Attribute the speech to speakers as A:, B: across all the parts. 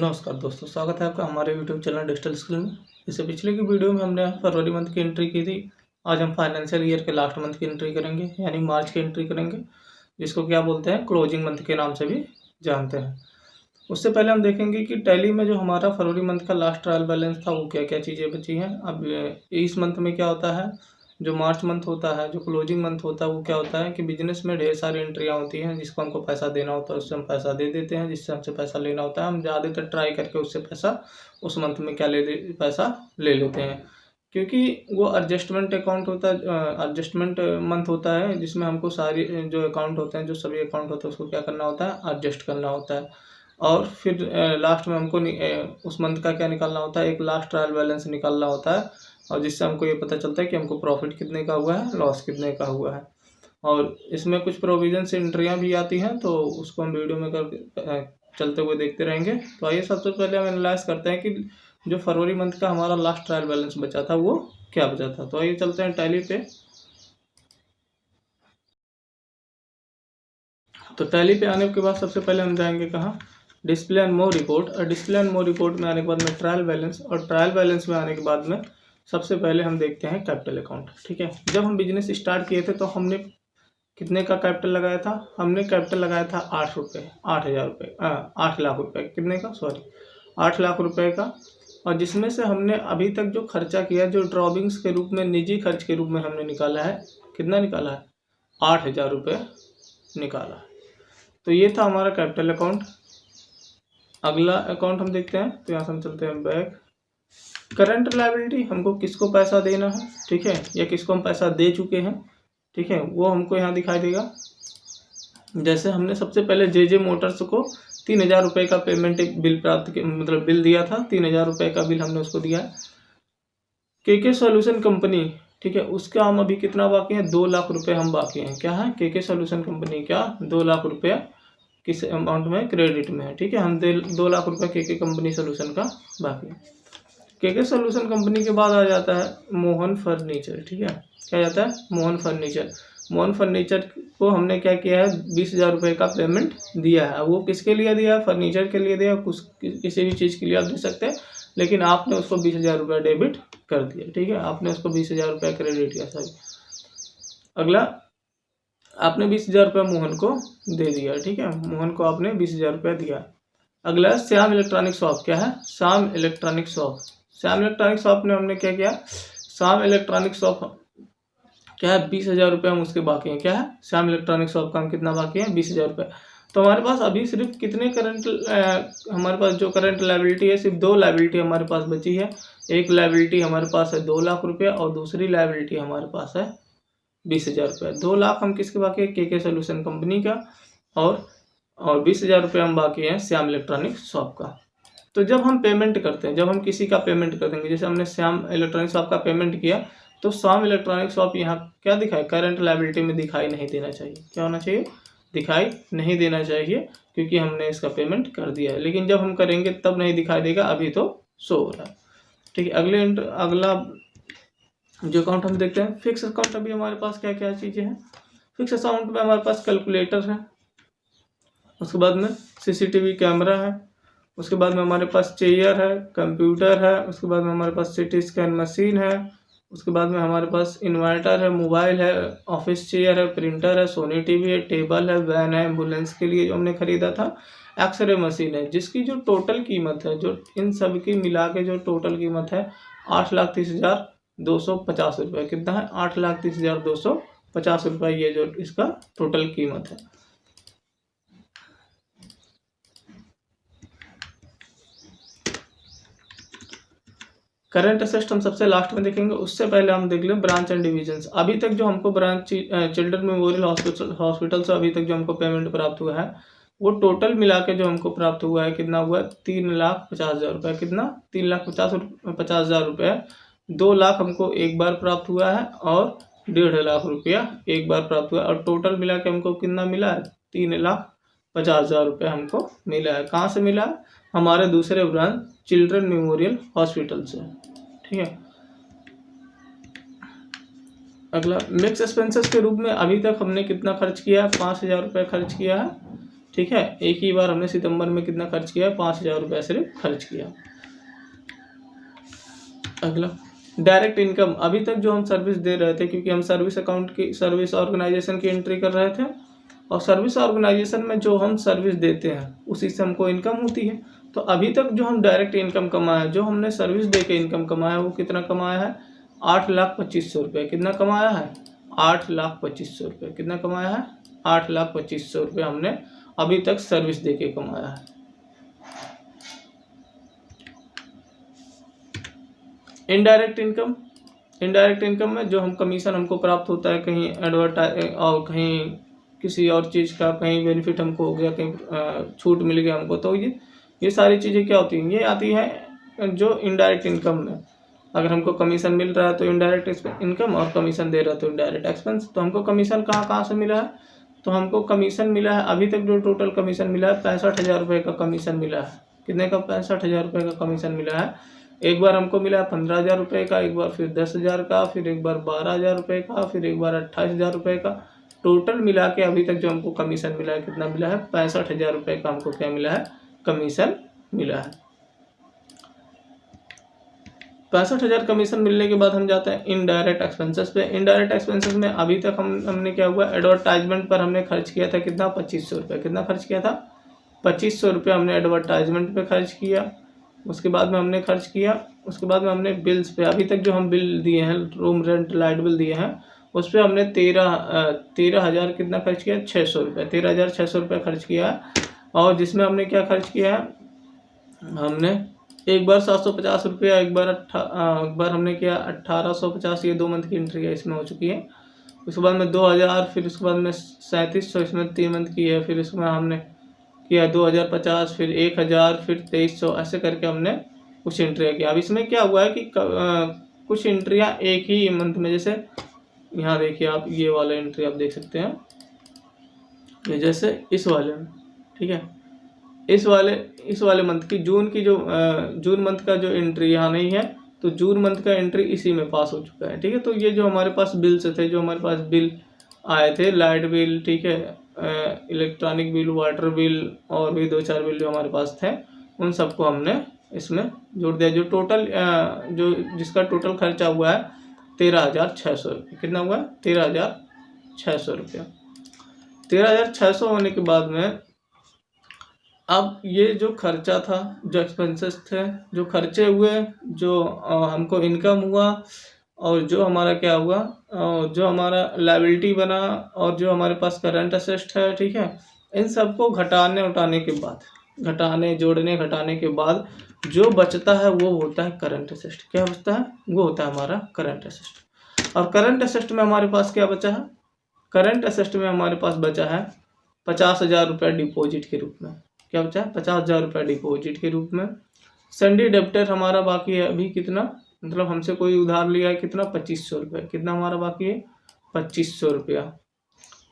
A: नमस्कार दोस्तों, स्वागत है आपका हमारे यूट्यूब चैनल डिजिटल स्किल में। इससे पिछले की वीडियो में हमने फरवरी मंथ की एंट्री की थी। आज हम फाइनेंशियल ईयर के लास्ट मंथ की एंट्री करेंगे, यानी मार्च की एंट्री करेंगे, जिसको क्या बोलते हैं, क्लोजिंग मंथ के नाम से भी जानते हैं। उससे पहले हम देखेंगे कि टैली में जो हमारा फरवरी मंथ का लास्ट ट्रायल बैलेंस था वो क्या क्या चीज़ें बची हैं। अब इस मंथ में क्या होता है, जो मार्च मंथ होता है, जो क्लोजिंग मंथ होता है, वो क्या होता है कि बिजनेस में ढेर सारी एंट्रियाँ होती हैं। जिसको हमको पैसा देना होता है उससे हम पैसा दे देते हैं, जिससे हमसे पैसा लेना होता है हम ज़्यादातर ट्राई करके उससे पैसा उस मंथ में पैसा ले लेते हैं, क्योंकि वो एडजस्टमेंट अकाउंट होता है, एडजस्टमेंट मंथ होता है, जिसमें हमको सारी जो अकाउंट होते हैं, जो सभी अकाउंट होते हैं, उसको क्या करना होता है, एडजस्ट करना होता है। और फिर लास्ट में हमको उस मंथ का क्या निकालना होता है, एक लास्ट ट्रायल बैलेंस निकालना होता है, और जिससे हमको ये पता चलता है कि हमको प्रॉफिट कितने का हुआ है, लॉस कितने का हुआ है। और इसमें कुछ प्रोविजन से एंट्रियाँ भी आती हैं, तो उसको हम वीडियो में चलते हुए देखते रहेंगे। तो आइए सबसे पहले हम एनालाइज करते हैं कि जो फरवरी मंथ का हमारा लास्ट ट्रायल बैलेंस बचा था वो क्या बचा था। तो आइए चलते हैं टैली पे। तो टैली पे आने के बाद सबसे पहले हम जाएंगे कहाँ, डिस्प्ले एंड मोर रिपोर्ट। और डिस्प्ले एंड मोर रिपोर्ट में आने के बाद में ट्रायल बैलेंस, और ट्रायल बैलेंस में आने के बाद में सबसे पहले हम देखते हैं कैपिटल अकाउंट। ठीक है, जब हम बिजनेस स्टार्ट किए थे तो हमने कितने का कैपिटल लगाया था, हमने कैपिटल लगाया था 8 रुपये, 8,000 रुपये, 8 लाख रुपये, कितने का, सॉरी 8 लाख रुपये का। और जिसमें से हमने अभी तक जो खर्चा किया, जो ड्रॉविंग्स के रूप में, निजी खर्च के रूप में हमने निकाला है, कितना निकाला है, 8,000 रुपये निकाला है। तो ये था हमारा कैपिटल अकाउंट। अगला अकाउंट हम देखते हैं, तो यहाँ से हम चलते हैं बैक। करंट लायबिलिटी, हमको किसको पैसा देना है, ठीक है, या किसको हम पैसा दे चुके हैं, ठीक है, वो हमको यहाँ दिखाई देगा। जैसे हमने सबसे पहले जे मोटर्स को 3,000 रुपये का पेमेंट बिल मतलब बिल दिया था, 3,000 रुपये का बिल हमने उसको दिया। के सॉल्यूशन कंपनी, ठीक है, उसका हम अभी कितना बाकी है, 2 लाख रुपये हम बाकी हैं। क्या है, के सॉल्यूशन कंपनी क्या 2 लाख रुपया किस अमाउंट में, क्रेडिट में है। ठीक है, हम 2 लाख रुपये के कंपनी सोल्यूशन का बाकी है। के सोल्यूशन कंपनी के बाद आ जाता है मोहन फर्नीचर। ठीक है, क्या जाता है, मोहन फर्नीचर। मोहन फर्नीचर को हमने क्या किया है, 20,000 रुपये का पेमेंट दिया है। वो किसके लिए दिया है, फर्नीचर के लिए दिया, कुछ किसी भी चीज़ के लिए आप दे सकते हैं, लेकिन आपने उसको 20,000 रुपये डेबिट कर दिया। ठीक है, आपने उसको 20,000 रुपये क्रेडिट किया। सर अगला, आपने 20,000 रुपये मोहन को दे दिया। ठीक है, मोहन को आपने 20,000 रुपये दिया। अगला श्याम इलेक्ट्रॉनिक शॉप, क्या है, Shyam electronic shop. Shyam electronic shop ने हमने क्या किया, श्याम इलेक्ट्रॉनिक शॉप क्या है, 20,000 रुपये हम उसके बाकी हैं। क्या है, श्याम इलेक्ट्रॉनिक शॉप का हम कितना बाकी है, 20,000 रुपये। तो हमारे पास अभी सिर्फ कितने हमारे पास जो करंट लायबिलिटी है, सिर्फ 2 लायबिलिटी हमारे पास बची है। एक लायबिलिटी हमारे पास है 2 लाख रुपये, और दूसरी लायबिलिटी हमारे पास है 20,000 रुपये। 2 लाख हम किसके बाकी है, के सोल्यूशन कंपनी का, और 20,000 रुपये हम बाकी हैं श्याम इलेक्ट्रॉनिक शॉप का। तो जब हम पेमेंट करते हैं, जब हम किसी का पेमेंट कर देंगे, जैसे हमने श्याम इलेक्ट्रॉनिक शॉप का पेमेंट किया, तो श्याम इलेक्ट्रॉनिक शॉप यहाँ क्या दिखाए, करंट लायबिलिटी में दिखाई नहीं देना चाहिए। क्या होना चाहिए, दिखाई नहीं देना चाहिए, क्योंकि हमने इसका पेमेंट कर दिया है। लेकिन जब हम करेंगे तब नहीं दिखाई देगा, अभी तो शो हो रहा है। ठीक है, अगला जो अकाउंट हम देखते हैं, फिक्स अकाउंट। अभी हमारे पास क्या क्या चीज़ें हैं, फिक्स अकाउंट में हमारे पास कैलकुलेटर है, उसके बाद में CCTV कैमरा है, उसके बाद में हमारे पास चेयर है, कंप्यूटर है, उसके बाद में हमारे पास CT स्कैन मशीन है, उसके बाद में हमारे पास इन्वर्टर है, मोबाइल है, ऑफिस चेयर है, प्रिंटर है, सोनी TV है, टेबल है, वैन है, एम्बुलेंस के लिए जो हमने खरीदा था, एक्सरे मशीन है, जिसकी जो टोटल कीमत है, जो इन सब की मिला के जो टोटल कीमत है 8,30,250 रुपये। कितना है, 8,30,250 रुपये, ये जो इसका टोटल कीमत है। करंट असेस्ट हम सबसे लास्ट में देखेंगे, उससे पहले हम देख लें ब्रांच एंड डिविजन्स। अभी तक जो हमको ब्रांच चिल्ड्रन मेमोरियल हॉस्पिटल से अभी तक जो हमको पेमेंट प्राप्त हुआ है, वो टोटल मिला के जो हमको प्राप्त हुआ है, कितना हुआ है, 3,50,000 रुपये। कितना, 3,50,000 रुपये। 2 लाख हमको एक बार प्राप्त हुआ है, और 1.5 लाख रुपया एक बार प्राप्त हुआ है, और टोटल मिला के हमको कितना मिला है, 3,50,000 रुपये हमको मिला है। कहाँ से मिला है, हमारे दूसरे ब्रांच चिल्ड्रन मेमोरियल हॉस्पिटल से। ठीक है, अगला मिक्स एक्सपेंसेस के रूप में अभी तक हमने कितना खर्च किया है, 5,000 रुपये खर्च किया है। ठीक है, एक ही बार हमने सितंबर में कितना खर्च किया, 5,000 रुपये सिर्फ खर्च किया। अगला डायरेक्ट इनकम, अभी तक जो हम सर्विस दे रहे थे, क्योंकि हम सर्विस अकाउंट की, सर्विस ऑर्गेनाइजेशन की एंट्री कर रहे थे, और सर्विस ऑर्गेनाइजेशन में जो हम सर्विस देते हैं उसी से हमको इनकम होती है। तो अभी तक जो हम डायरेक्ट इनकम कमाया, जो हमने सर्विस दे के इनकम कमाया, वो कितना कमाया है, 8,25,000 रुपये। कितना कमाया है, 8,25,000 रुपये। कितना कमाया है, 8,25,000 रुपये हमने अभी तक सर्विस दे के कमाया है। इनडायरेक्ट इनकम, इनडायरेक्ट इनकम में जो हम कमीशन हमको प्राप्त होता है, कहीं एडवर्टाइज और कहीं किसी और चीज़ का, कहीं बेनिफिट हमको हो गया, कहीं छूट मिल गया हमको, तो ये सारी चीज़ें क्या होती हैं, ये आती हैं जो इनडायरेक्ट इनकम में। अगर हमको कमीशन मिल रहा है तो इनडायरेक्ट इनकम, और कमीशन दे रहा है तो इनडायरेक्ट एक्सपेंस। तो हमको कमीशन कहाँ से मिला है, तो हमको कमीशन मिला है, अभी तक जो टोटल कमीशन मिला है 65,000 रुपये का कमीशन मिला है। कितने का, 65,000 रुपये का कमीशन मिला है। एक बार हमको मिला 15,000 रुपये का, एक बार फिर 10,000 का, फिर एक बार 12,000 रुपये का, फिर एक बार 28,000 रुपये का। टोटल मिला के अभी तक जो हमको कमीशन मिला है, कितना मिला है, 65,000 रुपये का हमको क्या मिला है, कमीशन मिला है। 65,000 कमीशन मिलने के बाद हम जाते हैं इनडायरेक्ट एक्सपेंसेस पे। इनडायरेक्ट एक्सपेंसेस में अभी तक हमने क्या हुआ, एडवर्टाइजमेंट पर हमने खर्च किया था कितना, 2,500 रुपये। कितना खर्च किया था, 2,500 रुपये हमने एडवर्टाइजमेंट पे खर्च किया। उसके बाद में हमने खर्च किया, उसके बाद में हमने बिल्स पे, अभी तक जो हम बिल दिए हैं, रूम रेंट, लाइट बिल दिए हैं, उस पर हमने 13,000 कितना खर्च किया, 600 रुपये, 13,600 रुपये खर्च किया। और जिसमें हमने क्या खर्च किया है, हमने एक बार 750 रुपया, एक बार हमने किया 1,850, ये 2 मंथ की एंट्री है, इसमें हो चुकी है। उसके बाद में 2,000, फिर उसके बाद में 3,700, इसमें 3 मंथ की है। फिर इसमें हमने किया 2,050, फिर 1,000, फिर 2,300, ऐसे करके हमने कुछ एंट्रियाँ किया। अब इसमें क्या हुआ है कि कुछ एंट्रियाँ एक ही मंथ में, जैसे यहाँ देखिए आप, ये वाला एंट्री आप देख सकते हैं, ये जैसे इस वाले में, ठीक है, इस वाले मंथ की, जून की जो जून मंथ का जो एंट्री यहाँ नहीं है, तो जून मंथ का एंट्री इसी में पास हो चुका है, ठीक है। तो ये जो हमारे पास बिल्स थे, जो हमारे पास बिल आए थे, लाइट बिल, ठीक है, इलेक्ट्रॉनिक बिल, वाटर बिल, और भी 2-4 बिल जो हमारे पास थे, उन सबको हमने इसमें जोड़ दिया। जो टोटल जो जिसका टोटल खर्चा हुआ है 13,600 रुपये। कितना हुआ है, 13,600 रुपया। 13,600 होने के बाद में अब ये जो खर्चा था, जो एक्सपेंसेस थे, जो खर्चे हुए, जो हमको इनकम हुआ, और जो हमारा क्या हुआ, जो हमारा लायबिलिटी बना, और जो हमारे पास करंट असेट है, ठीक है, इन सबको घटाने के बाद, जोड़ने घटाने के बाद जो बचता है वो होता है करंट असेट। क्या बचता है, वो होता है हमारा करंट असेट। और करंट असेट में हमारे पास क्या बचा है, करंट असेट में हमारे पास बचा है 50,000 रुपये डिपॉजिट के रूप में। क्या बचा है, 50,000 रुपये डिपॉजिट के रूप में। सन्डी डेप्टर हमारा बाकी है अभी कितना, मतलब हमसे कोई उधार लिया है कितना, 2,500 रुपये। कितना हमारा बाकी है, 2,500 रुपया।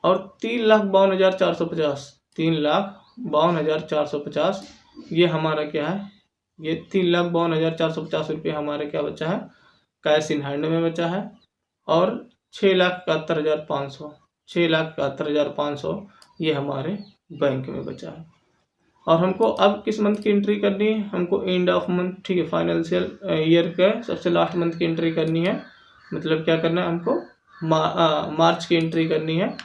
A: और 3,52,450, 3,52,450, ये हमारा क्या है, ये 3,52,450 रुपये हमारे क्या बचा है, कैश इन हैंड में बचा है। और 6,71,500, 6,71,500 ये हमारे बैंक में बचा है। और हमको अब किस मंथ की एंट्री करनी है, हमको एंड ऑफ मंथ, ठीक है, फाइनेंशियल ईयर का सबसे लास्ट मंथ की एंट्री करनी है। मतलब क्या करना है, हमको मार्च की एंट्री करनी है।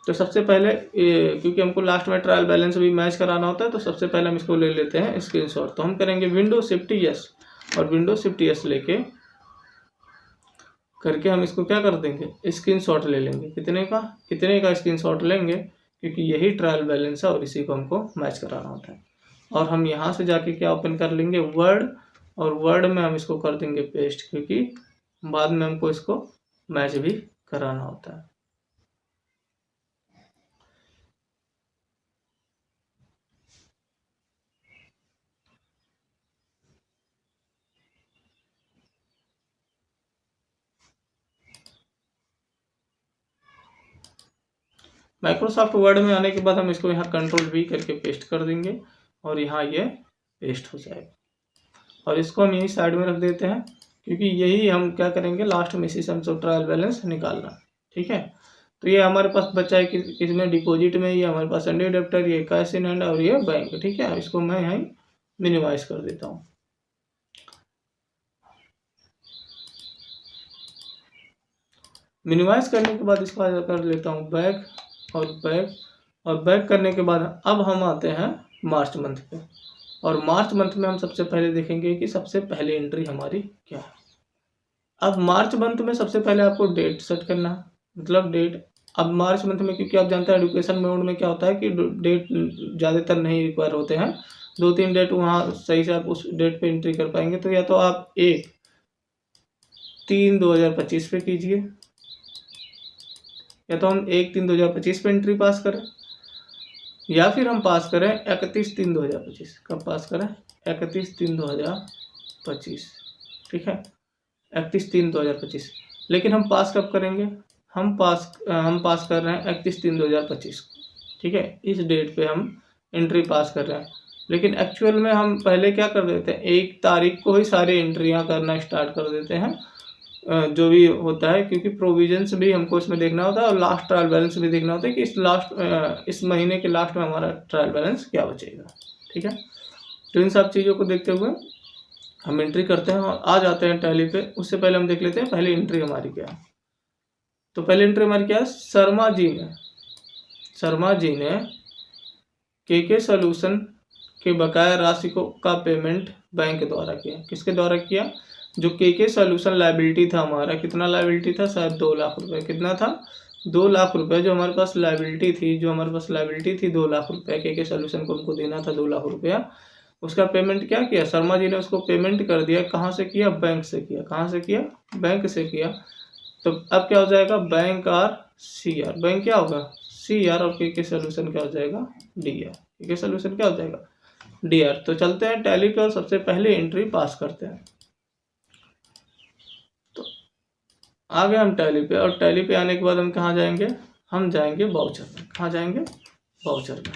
A: तो सबसे पहले क्योंकि हमको लास्ट में ट्रायल बैलेंस भी मैच कराना होता है, तो सबसे पहले हम इसको ले लेते हैं स्क्रीनशॉट। तो हम करेंगे विंडो शिफ्ट यस, और विंडो शिफ्ट यस लेके करके हम इसको क्या कर देंगे, स्क्रीनशॉट ले लेंगे। कितने का स्क्रीनशॉट लेंगे, क्योंकि यही ट्रायल बैलेंस है और इसी को हमको मैच कराना होता है। और हम यहाँ से जाके क्या ओपन कर लेंगे, वर्ड, और वर्ड में हम इसको कर देंगे पेस्ट, क्योंकि बाद में हमको इसको मैच भी कराना होता है। माइक्रोसॉफ्ट वर्ड में आने के बाद हम इसको यहाँ कंट्रोल V करके पेस्ट कर देंगे, और यहाँ ये पेस्ट हो जाएगा। और इसको हम यही साइड में रख देते हैं, क्योंकि यही हम क्या करेंगे, लास्ट में इसी से हमको ट्रायल बैलेंस निकालना, ठीक है। तो ये हमारे पास बचा है किसमें, डिपॉजिट में। ये हमारे पास सन्डे डेप्टर, ये कैश इन हैंड और ये बैंक। ठीक है, इसको मैं यहाँ मिनिमाइज कर देता हूँ। मिनिमाइज करने के बाद इसको कर लेता हूँ बैक और बैक, और बैक करने के बाद अब हम आते हैं मार्च मंथ पे। और मार्च मंथ में हम सबसे पहले देखेंगे कि सबसे पहले एंट्री हमारी क्या है। अब मार्च मंथ में सबसे पहले आपको डेट सेट करना है, मतलब डेट। अब मार्च मंथ में क्योंकि आप जानते हैं एडुकेशन मोड में क्या होता है कि डेट ज़्यादातर नहीं रिक्वायर होते हैं, 2-3 डेट वहाँ सही से आप उस डेट पे एंट्री कर पाएंगे। तो या तो आप 1/3/2025 पे कीजिए, या तो हम 1/3/2025 पे एंट्री पास करें, या फिर हम पास करें 31/3/2025। कब पास करें, 31/3/2025। ठीक है, 31/3/2025। लेकिन हम पास कब करेंगे, हम पास कर रहे हैं 31/3/2025। ठीक है, इस डेट पे हम एंट्री पास कर रहे हैं। लेकिन एक्चुअल में हम पहले क्या कर देते हैं, 1 तारीख को ही सारी एंट्रियां करना स्टार्ट कर देते हैं, जो भी होता है, क्योंकि प्रोविजंस भी हमको इसमें देखना होता है और लास्ट ट्रायल बैलेंस भी देखना होता है कि इस महीने के लास्ट में हमारा ट्रायल बैलेंस क्या बचेगा। ठीक है, तो इन सब चीज़ों को देखते हुए हम एंट्री करते हैं और आ जाते हैं टैली पे। उससे पहले हम देख लेते हैं पहले एंट्री हमारी क्या है। तो पहले एंट्री हमारी क्या है, शर्मा जी ने के सॉल्यूशन के बकाया राशि का पेमेंट बैंक द्वारा किया। किसके द्वारा किया, जो के सॉल्यूशन लायबिलिटी था हमारा, कितना लायबिलिटी था, शायद 2 लाख रुपए। कितना था, 2 लाख रुपए जो हमारे पास लायबिलिटी थी, 2 लाख रुपए के सॉल्यूशन को हमको देना था, 2 लाख रुपया। उसका पेमेंट क्या किया, शर्मा जी ने उसको पेमेंट कर दिया। कहाँ से किया, बैंक से किया। कहाँ से किया, बैंक से किया। तो अब क्या हो जाएगा, bank R C R, bank क्या होगा सी आर, और के सॉल्यूशन क्या हो जाएगा, डी आर। के सॉल्यूशन क्या हो जाएगा, डी आर। तो चलते हैं टैली पे और सबसे पहले एंट्री पास करते हैं। तो आ गए हम टैली पे, और टैली पे आने के बाद हम कहाँ जाएंगे, हम जाएंगे वाउचर में। कहाँ जाएंगे, वाउचर में।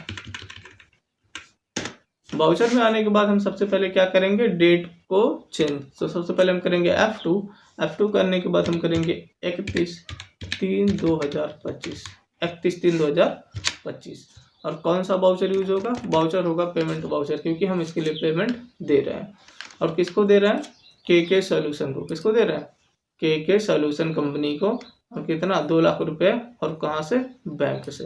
A: वाउचर में आने के बाद हम सबसे पहले क्या करेंगे, डेट को चेंज। तो सबसे पहले हम करेंगे F2 करने के बाद हम करेंगे 31/3/2025। 31/3/2025। और कौन सा वाउचर यूज होगा, वाउचर होगा पेमेंट वाउचर, क्योंकि हम इसके लिए पेमेंट दे रहे हैं। और किसको दे रहे हैं, के सॉल्यूशन को। किसको दे रहे हैं, के सॉल्यूशन कंपनी को। और कितना, 2 लाख रुपए। और कहाँ से, बैंक से।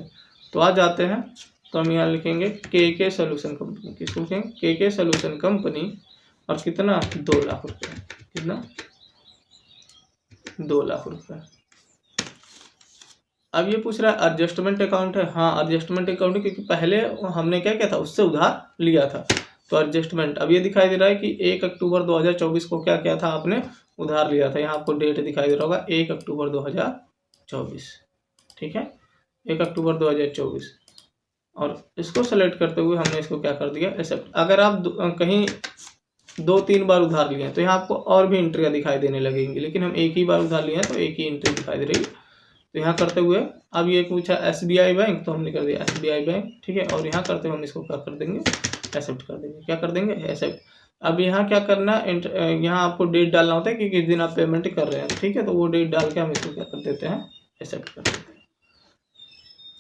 A: तो आ जाते हैं, तो हम यहाँ लिखेंगे के सॉल्यूशन कंपनी। किसको लिखेंगे, के सॉल्यूशन कंपनी। और कितना, 2 लाख रुपए। कितना, 2 लाख रुपए। अब ये पूछ रहा है एडजस्टमेंट अकाउंट है। हाँ, एडजस्टमेंट अकाउंट है, क्योंकि पहले हमने क्या किया था, उससे उधार लिया था। तो एडजस्टमेंट, अब ये दिखाई दे रहा है कि 1 अक्टूबर 2024 को क्या किया था आपने, उधार लिया था। यहाँ आपको डेट दिखाई दे रहा होगा 1 अक्टूबर 2024। ठीक है, 1 अक्टूबर 2024। और इसको सेलेक्ट करते हुए हमने इसको क्या कर दिया, एक्सेप्ट। अगर आप कहीं 2-3 बार उधार लिए हैं तो यहाँ आपको और भी एंट्रियाँ दिखाई देने लगेंगी, लेकिन हम एक ही बार उधार लिए हैं तो एक ही एंट्री दिखाई दे रही है। तो यहाँ करते हुए अब ये पूछा SBI बैंक, तो हमने कर दिया SBI बैंक। ठीक है, और यहाँ करते हुए हम इसको क्या कर देंगे, एक्सेप्ट कर देंगे। क्या कर देंगे, एक्सेप्ट। अब यहाँ क्या करना, यहाँ आपको डेट डालना होता है कि किस दिन आप पेमेंट कर रहे हैं। ठीक है, तो वो डेट डाल के हम इसको क्या कर देते हैं, एक्सेप्ट कर देते हैं।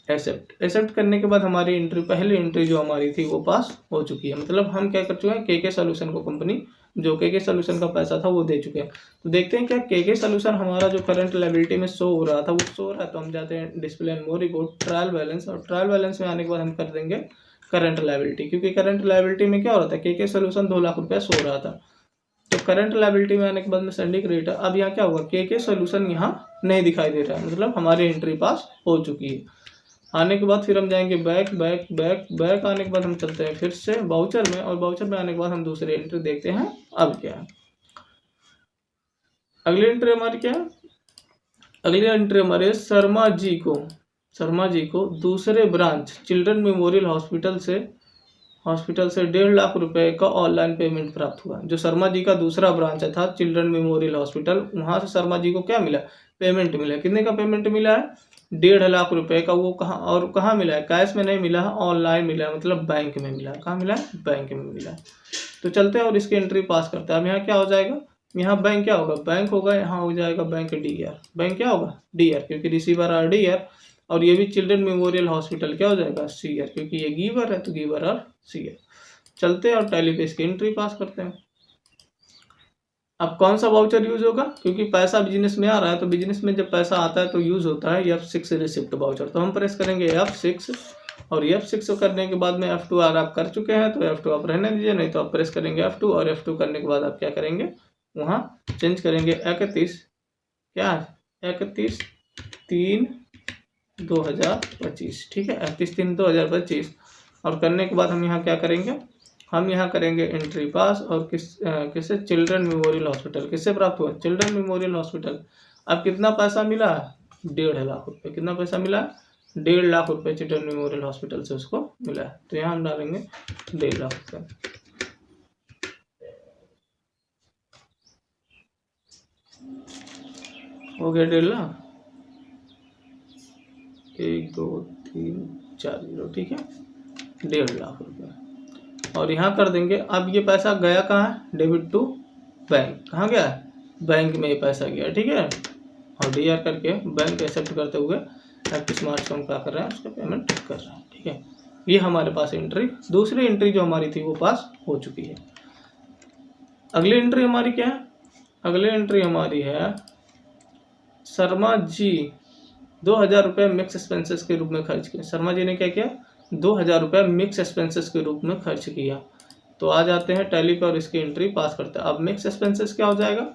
A: एक्सेप्ट करने के बाद हमारी एंट्री, पहली एंट्री जो हमारी थी वो पास हो चुकी है। मतलब हम क्या कर चुके हैं, के सॉल्यूशन को कंपनी जो के सॉल्यूशन का पैसा था वो दे चुके हैं। तो देखते हैं क्या के सॉल्यूशन हमारा जो करंट लायबिलिटी में शो हो रहा था वो शो हो रहा है। तो हम जाते हैं display and more report, trial balance. और ट्रायल बैलेंस में आने के बाद हम कर देंगे करंट लायबिलिटी, क्योंकि करंट लायबिलिटी में क्या हो रहा था, के सॉल्यूशन 2 लाख रुपया शो हो रहा था। तो करंट लायबिलिटी में आने के बाद में संडिक रेट, अब यहाँ क्या होगा, के सॉल्यूशन यहाँ नहीं दिखाई दे रहा है, मतलब हमारी एंट्री पास हो चुकी है। आने के बाद फिर हम जाएंगे बैक आने के बाद हम चलते हैं फिर से वाउचर में, और वाउचर में आने के बाद हम दूसरी एंट्री देखते हैं अब क्या है। अगली एंट्री हमारी क्या है, अगली एंट्री हमारे शर्मा जी को दूसरे ब्रांच चिल्ड्रन मेमोरियल हॉस्पिटल से 1.5 लाख रुपए का ऑनलाइन पेमेंट प्राप्त हुआ। जो शर्मा जी का दूसरा ब्रांच था चिल्ड्रन मेमोरियल हॉस्पिटल, वहां से शर्मा जी को क्या मिला, पेमेंट मिला। कितने का पेमेंट मिला है, 1.5 लाख रुपए का। वो कहाँ मिला है, कैश में नहीं मिला है, ऑनलाइन मिला है, मतलब बैंक में मिला है। कहाँ मिला है, बैंक में मिला है। तो चलते हैं और इसकी एंट्री पास करते हैं। अब यहाँ क्या हो जाएगा, यहाँ बैंक क्या होगा, बैंक होगा, यहाँ हो जाएगा बैंक डी आर। बैंक क्या होगा, डी आर, क्योंकि रिसीवर आर डी आर। और ये भी चिल्ड्रन मेमोरियल हॉस्पिटल क्या हो जाएगा, सीआर, क्योंकि ये गिवर है तो गिवर और सीआर। चलते हैं और टैली पे इसकी एंट्री पास करते हैं। अब कौन सा वाउचर यूज होगा, क्योंकि पैसा बिजनेस में आ रहा है तो बिजनेस में जब पैसा आता है तो यूज होता है F6 रिसिप्ट वाउचर। तो हम प्रेस करेंगे F6 और F6 करने के बाद में F2 आप कर चुके हैं तो F2 आप रहने दीजिए, नहीं तो आप प्रेस करेंगे F2 और F2 करने के बाद आप क्या करेंगे, वहाँ चेंज करेंगे 31 क्या 31/3/2025, ठीक है 31/3/2025। और करने के बाद हम यहाँ क्या करेंगे, हम यहाँ करेंगे एंट्री पास और किससे, चिल्ड्रन मेमोरियल हॉस्पिटल। किससे प्राप्त हुआ, चिल्ड्रन मेमोरियल हॉस्पिटल। अब कितना पैसा मिला, 1.5 लाख रुपये। कितना पैसा मिला, 1.5 लाख रुपये चिल्ड्रन मेमोरियल हॉस्पिटल से उसको मिला है। तो यहाँ हम डालेंगे 1.5 लाख रुपये। हो गया 1.5 लाख, 1 2 3 4 0, ठीक है 1.5 लाख रुपये। और यहाँ कर देंगे। अब ये पैसा गया कहाँ है, डेबिट टू बैंक। कहाँ गया है, बैंक में ये पैसा गया, ठीक है। और डीआर करके बैंक एक्सेप्ट करते हुए आपके स्मार्टफोन क्या कर रहे हैं, उसका पेमेंट कर रहे हैं, ठीक है। ये हमारे पास एंट्री, दूसरी एंट्री जो हमारी थी वो पास हो चुकी है। अगली एंट्री हमारी क्या है, अगली एंट्री हमारी है शर्मा जी 2000 रुपये मिक्स एक्सपेंसेस के रूप में खर्च किए। शर्मा जी ने क्या किया, 2000 रुपये मिक्स एक्सपेंसेस के रूप में खर्च किया। तो आ जाते हैं टैली पर और इसकी एंट्री पास करते हैं। अब मिक्स एक्सपेंसेस क्या हो जाएगा,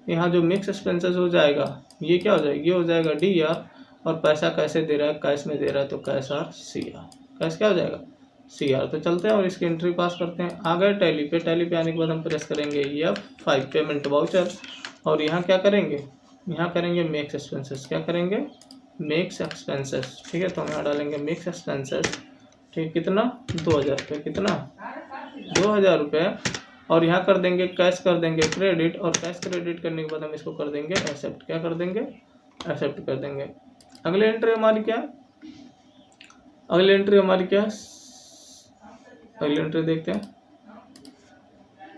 A: यहाँ जो मिक्स एक्सपेंसेस हो जाएगा ये क्या हो जाएगा, ये हो जाएगा DR। और पैसा कैसे दे रहा है, कैश में दे रहा है तो कैश और CR, कैश क्या हो जाएगा CR। तो चलते हैं और इसकी एंट्री पास करते हैं। आ गए टैली पे, टैली पे आने के बाद हम प्रेस करेंगे F5 पेमेंट वाउचर और यहाँ क्या करेंगे, यहाँ करेंगे मिक्स एक्सपेंसेस। क्या करेंगे, मिक्स एक्सपेंसेस, ठीक है। तो हम यहाँ डालेंगे मिक्स एक्सपेंसेस, ठीक, कितना 2000 रुपये, कितना 2000 रुपये। और यहाँ कर देंगे कैश, कर देंगे क्रेडिट। और कैश क्रेडिट करने के बाद हम इसको कर देंगे एक्सेप्ट। क्या कर देंगे, एक्सेप्ट कर देंगे। अगली एंट्री हमारी क्या है, अगली एंट्री हमारी क्या है, अगली एंट्री देखते हैं।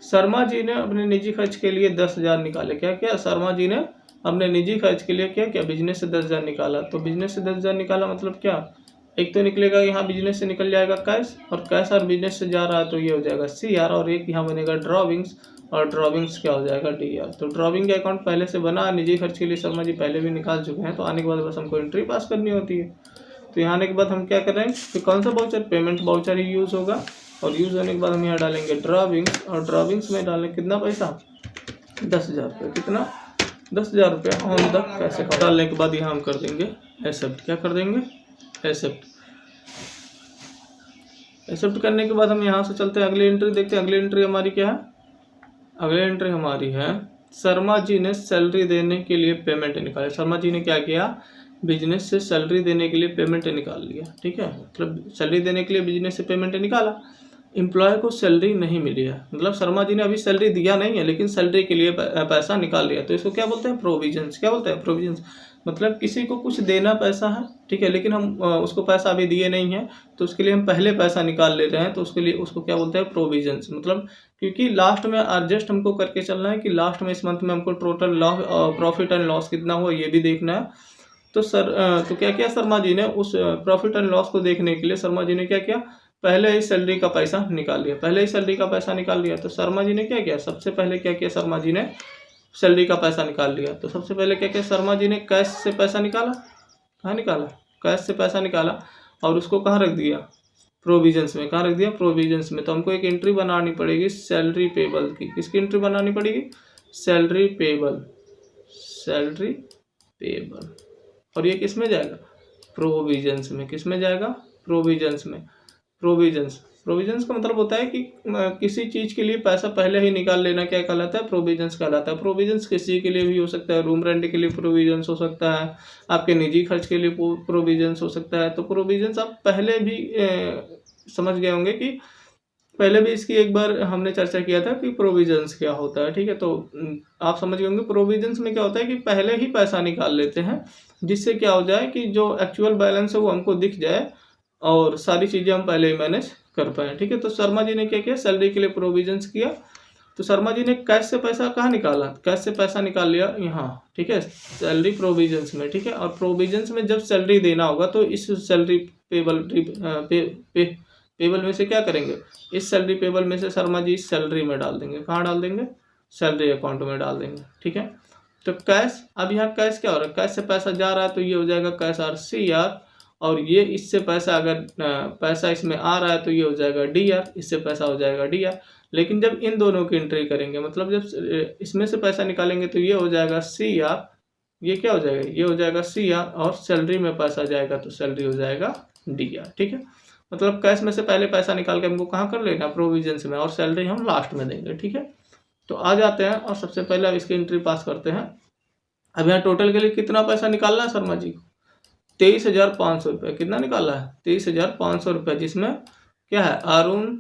A: शर्मा जी ने अपने निजी खर्च के लिए 10,000 निकाले। क्या किया, शर्मा जी ने अपने निजी खर्च के लिए क्या किया, बिजनेस से 10,000 निकाला। तो बिजनेस से 10,000 निकाला मतलब क्या, एक तो निकलेगा यहाँ बिजनेस से निकल जाएगा कैश, और कैश और बिजनेस से जा रहा है तो ये हो जाएगा CR। और एक यहाँ बनेगा ड्रॉविंग्स, और ड्रॉविंग्स क्या हो जाएगा DR। तो ड्रॉविंग का अकाउंट पहले से बना, निजी खर्च के लिए शर्मा जी पहले भी निकाल चुके हैं। तो आने के बाद बस हमको एंट्री पास करनी होती है। तो यहाँ आने के बाद हम क्या कर रहे हैं, तो कौन सा वाउचर, पेमेंट वाउचर ही यूज़ होगा। और यूज़ होने के बाद हम यहाँ डालेंगे ड्रॉविंग्स, और ड्रॉविंग्स में डालेंगे कितना पैसा, 10,000 रुपये। कितना 10,000 रुपये ऑन द कैश अकाउंट। डालने के बाद यहाँ हम कर देंगे एक्सेप्ट। क्या कर देंगे, एक्सेप्ट। एक्सेप्ट करने के बाद हम यहाँ से चलते हैं अगली एंट्री देखते हैं। अगली एंट्री हमारी क्या है, अगली एंट्री हमारी है शर्मा जी ने सैलरी देने के लिए पेमेंट निकाले। शर्मा जी ने क्या किया, बिजनेस से सैलरी देने के लिए पेमेंट निकाल लिया, ठीक है। मतलब सैलरी देने के लिए बिजनेस से पेमेंट निकाला, एम्प्लॉय को सैलरी नहीं मिली है, मतलब शर्मा जी ने अभी सैलरी दिया नहीं है लेकिन सैलरी के लिए पैसा निकाल लिया। तो इसको क्या बोलते हैं, प्रोविजंस। क्या बोलते हैं, प्रोविजंस। मतलब किसी को कुछ देना पैसा है, ठीक है, लेकिन हम उसको पैसा अभी दिए नहीं है तो उसके लिए हम पहले पैसा निकाल ले रहे हैं, तो उसके लिए उसको क्या बोलते हैं, प्रोविजंस। मतलब क्योंकि लास्ट में एडजस्ट हमको करके चलना है कि लास्ट में इस मंथ में हमको total loss, profit and loss कितना हुआ ये भी देखना है। तो तो क्या किया शर्मा जी ने, उस प्रॉफिट एंड लॉस को देखने के लिए शर्मा जी ने क्या किया, पहले ही सैलरी का पैसा निकाल लिया, पहले ही सैलरी का पैसा निकाल लिया। तो शर्मा जी ने क्या किया, सबसे पहले क्या किया, शर्मा जी ने सैलरी का पैसा निकाल लिया। तो सबसे पहले क्या किया, शर्मा जी ने कैश से पैसा निकाला। कहाँ निकाला, कैश से पैसा निकाला और उसको कहाँ रख दिया, प्रोविजंस में। कहाँ रख दिया, प्रोविजंस में। तो हमको एक एंट्री बनानी पड़ेगी सैलरी पेबल की। किसकी एंट्री बनानी पड़ेगी, सैलरी पेबल, सैलरी पेबल। और ये किस में जाएगा, प्रोविजंस में। किस में जाएगा, प्रोविजंस में। प्रोविजंस, प्रोविजंस का मतलब होता है कि किसी चीज़ के लिए पैसा पहले ही निकाल लेना क्या कहलाता है, प्रोविजंस कहलाता है। प्रोविजंस किसी के लिए भी हो सकता है, रूम रेंट के लिए प्रोविजंस हो सकता है, आपके निजी खर्च के लिए प्रोविजंस हो सकता है। तो प्रोविजंस आप पहले भी समझ गए होंगे कि पहले भी इसकी एक बार हमने चर्चा किया था कि प्रोविजंस क्या होता है, ठीक है। तो आप समझ गए होंगे प्रोविजंस में क्या होता है कि पहले ही पैसा निकाल लेते हैं, जिससे क्या हो जाए कि जो एक्चुअल बैलेंस है वो हमको दिख जाए और सारी चीज़ें हम पहले ही मैनेज कर पाए, ठीक है। तो शर्मा जी ने क्या किया, सैलरी के लिए प्रोविजंस किया तो शर्मा जी ने कैश से पैसा कहाँ निकाला, कैश से पैसा निकाल लिया यहाँ, ठीक है, सैलरी प्रोविजंस में, ठीक है। और प्रोविजंस में जब सैलरी देना होगा तो इस सैलरी पेबल में से क्या करेंगे, इस सैलरी पेबल में से शर्मा जी सैलरी में डाल देंगे, कहाँ डाल देंगे, सैलरी अकाउंट में डाल देंगे, ठीक है। तो कैश, अब यहाँ कैश क्या हो रहा है, कैश से पैसा जा रहा है तो ये हो जाएगा कैश RCR, और ये इससे पैसा अगर पैसा इसमें आ रहा है तो ये हो जाएगा DR, इससे पैसा हो जाएगा DR। लेकिन जब इन दोनों की एंट्री करेंगे, मतलब जब इसमें से पैसा निकालेंगे तो ये हो जाएगा CR, ये क्या हो जाएगा, ये हो जाएगा CR, और सैलरी में पैसा जाएगा तो सैलरी हो जाएगा DR, ठीक है। मतलब कैश में से पहले पैसा निकाल के हमको कहाँ कर लेना, प्रोविजंस में, और सैलरी हम लास्ट में देंगे, ठीक है। तो आ जाते हैं और सबसे पहले अब इसकी एंट्री पास करते हैं। अब यहाँ टोटल के लिए कितना पैसा निकालना है शर्मा जी को, 23,500 रुपये, कितना निकाला है, 23,500 रुपये, जिसमें क्या है, अरुण,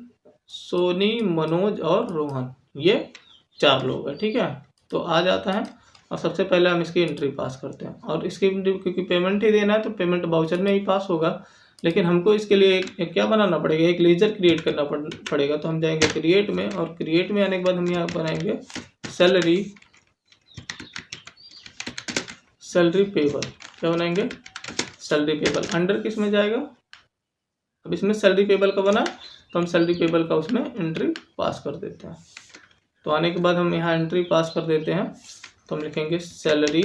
A: सोनी, मनोज और रोहन, ये 4 लोग हैं, ठीक है। तो आ जाता है और सबसे पहले हम इसकी एंट्री पास करते हैं, और इसकी क्योंकि पेमेंट ही देना है तो पेमेंट वाउचर में ही पास होगा, लेकिन हमको इसके लिए एक क्या बनाना पड़ेगा, एक लेजर क्रिएट करना पड़ेगा। तो हम जाएंगे क्रिएट में, और क्रिएट में आने के बाद हम यहाँ बनाएंगे सैलरी पेबल, क्या बनाएंगे, सैलरी पेबल। अंडर किस में जाएगा, अब इसमें सैलरी पेबल का बना तो हम सैलरी पेबल का उसमें एंट्री पास कर देते हैं। तो आने के बाद हम यहाँ एंट्री पास कर देते हैं, तो हम लिखेंगे सैलरी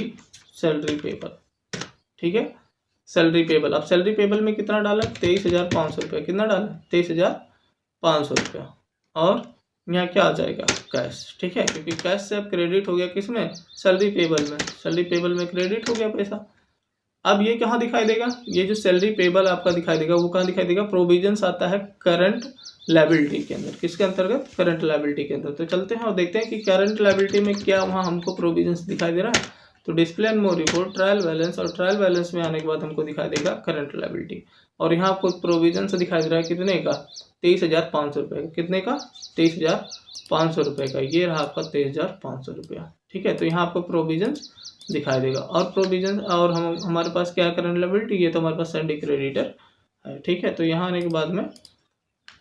A: पेबल, ठीक है, सैलरी पेबल। अब सैलरी पेबल में कितना डाला, 23,500 रुपये, कितना डाला, 23,500 रुपया, और यहाँ क्या आ जाएगा, कैश, ठीक है, क्योंकि कैश से अब क्रेडिट हो गया किसमें, सैलरी पेबल में, सैलरी पेबल में क्रेडिट हो गया पैसा। अब ये कहाँ दिखाई देगा, ये जो सैलरी पेबल आपका दिखाई देगा वो कहाँ दिखाई देगा, प्रोविजंस आता है करंट लायबिलिटी के अंदर, किसके अंतर्गत, करंट लायबिलिटी के अंदर। तो चलते हैं और देखते हैं कि करंट लायबिलिटी में क्या वहाँ हमको प्रोविजंस दिखाई दे रहा है। तो display and more report, trial balance, और ट्रायल बैलेंस में आने के बाद हमको दिखाई देगा करंट लायबिलिटी, और यहाँ आपको प्रोविजंस दिखाई दे रहा है कितने का, 23,500 रुपये का, कितने का, 23,500 रुपये का, ये रहा आपका 23,500 रुपया, ठीक है। तो यहाँ आपको प्रोविजंस दिखाई देगा, और प्रोविजन, और हम हमारे पास क्या करंट लायबिलिटी, ये तो हमारे पास सैंडी क्रेडिटर है, ठीक है। तो यहाँ आने के बाद में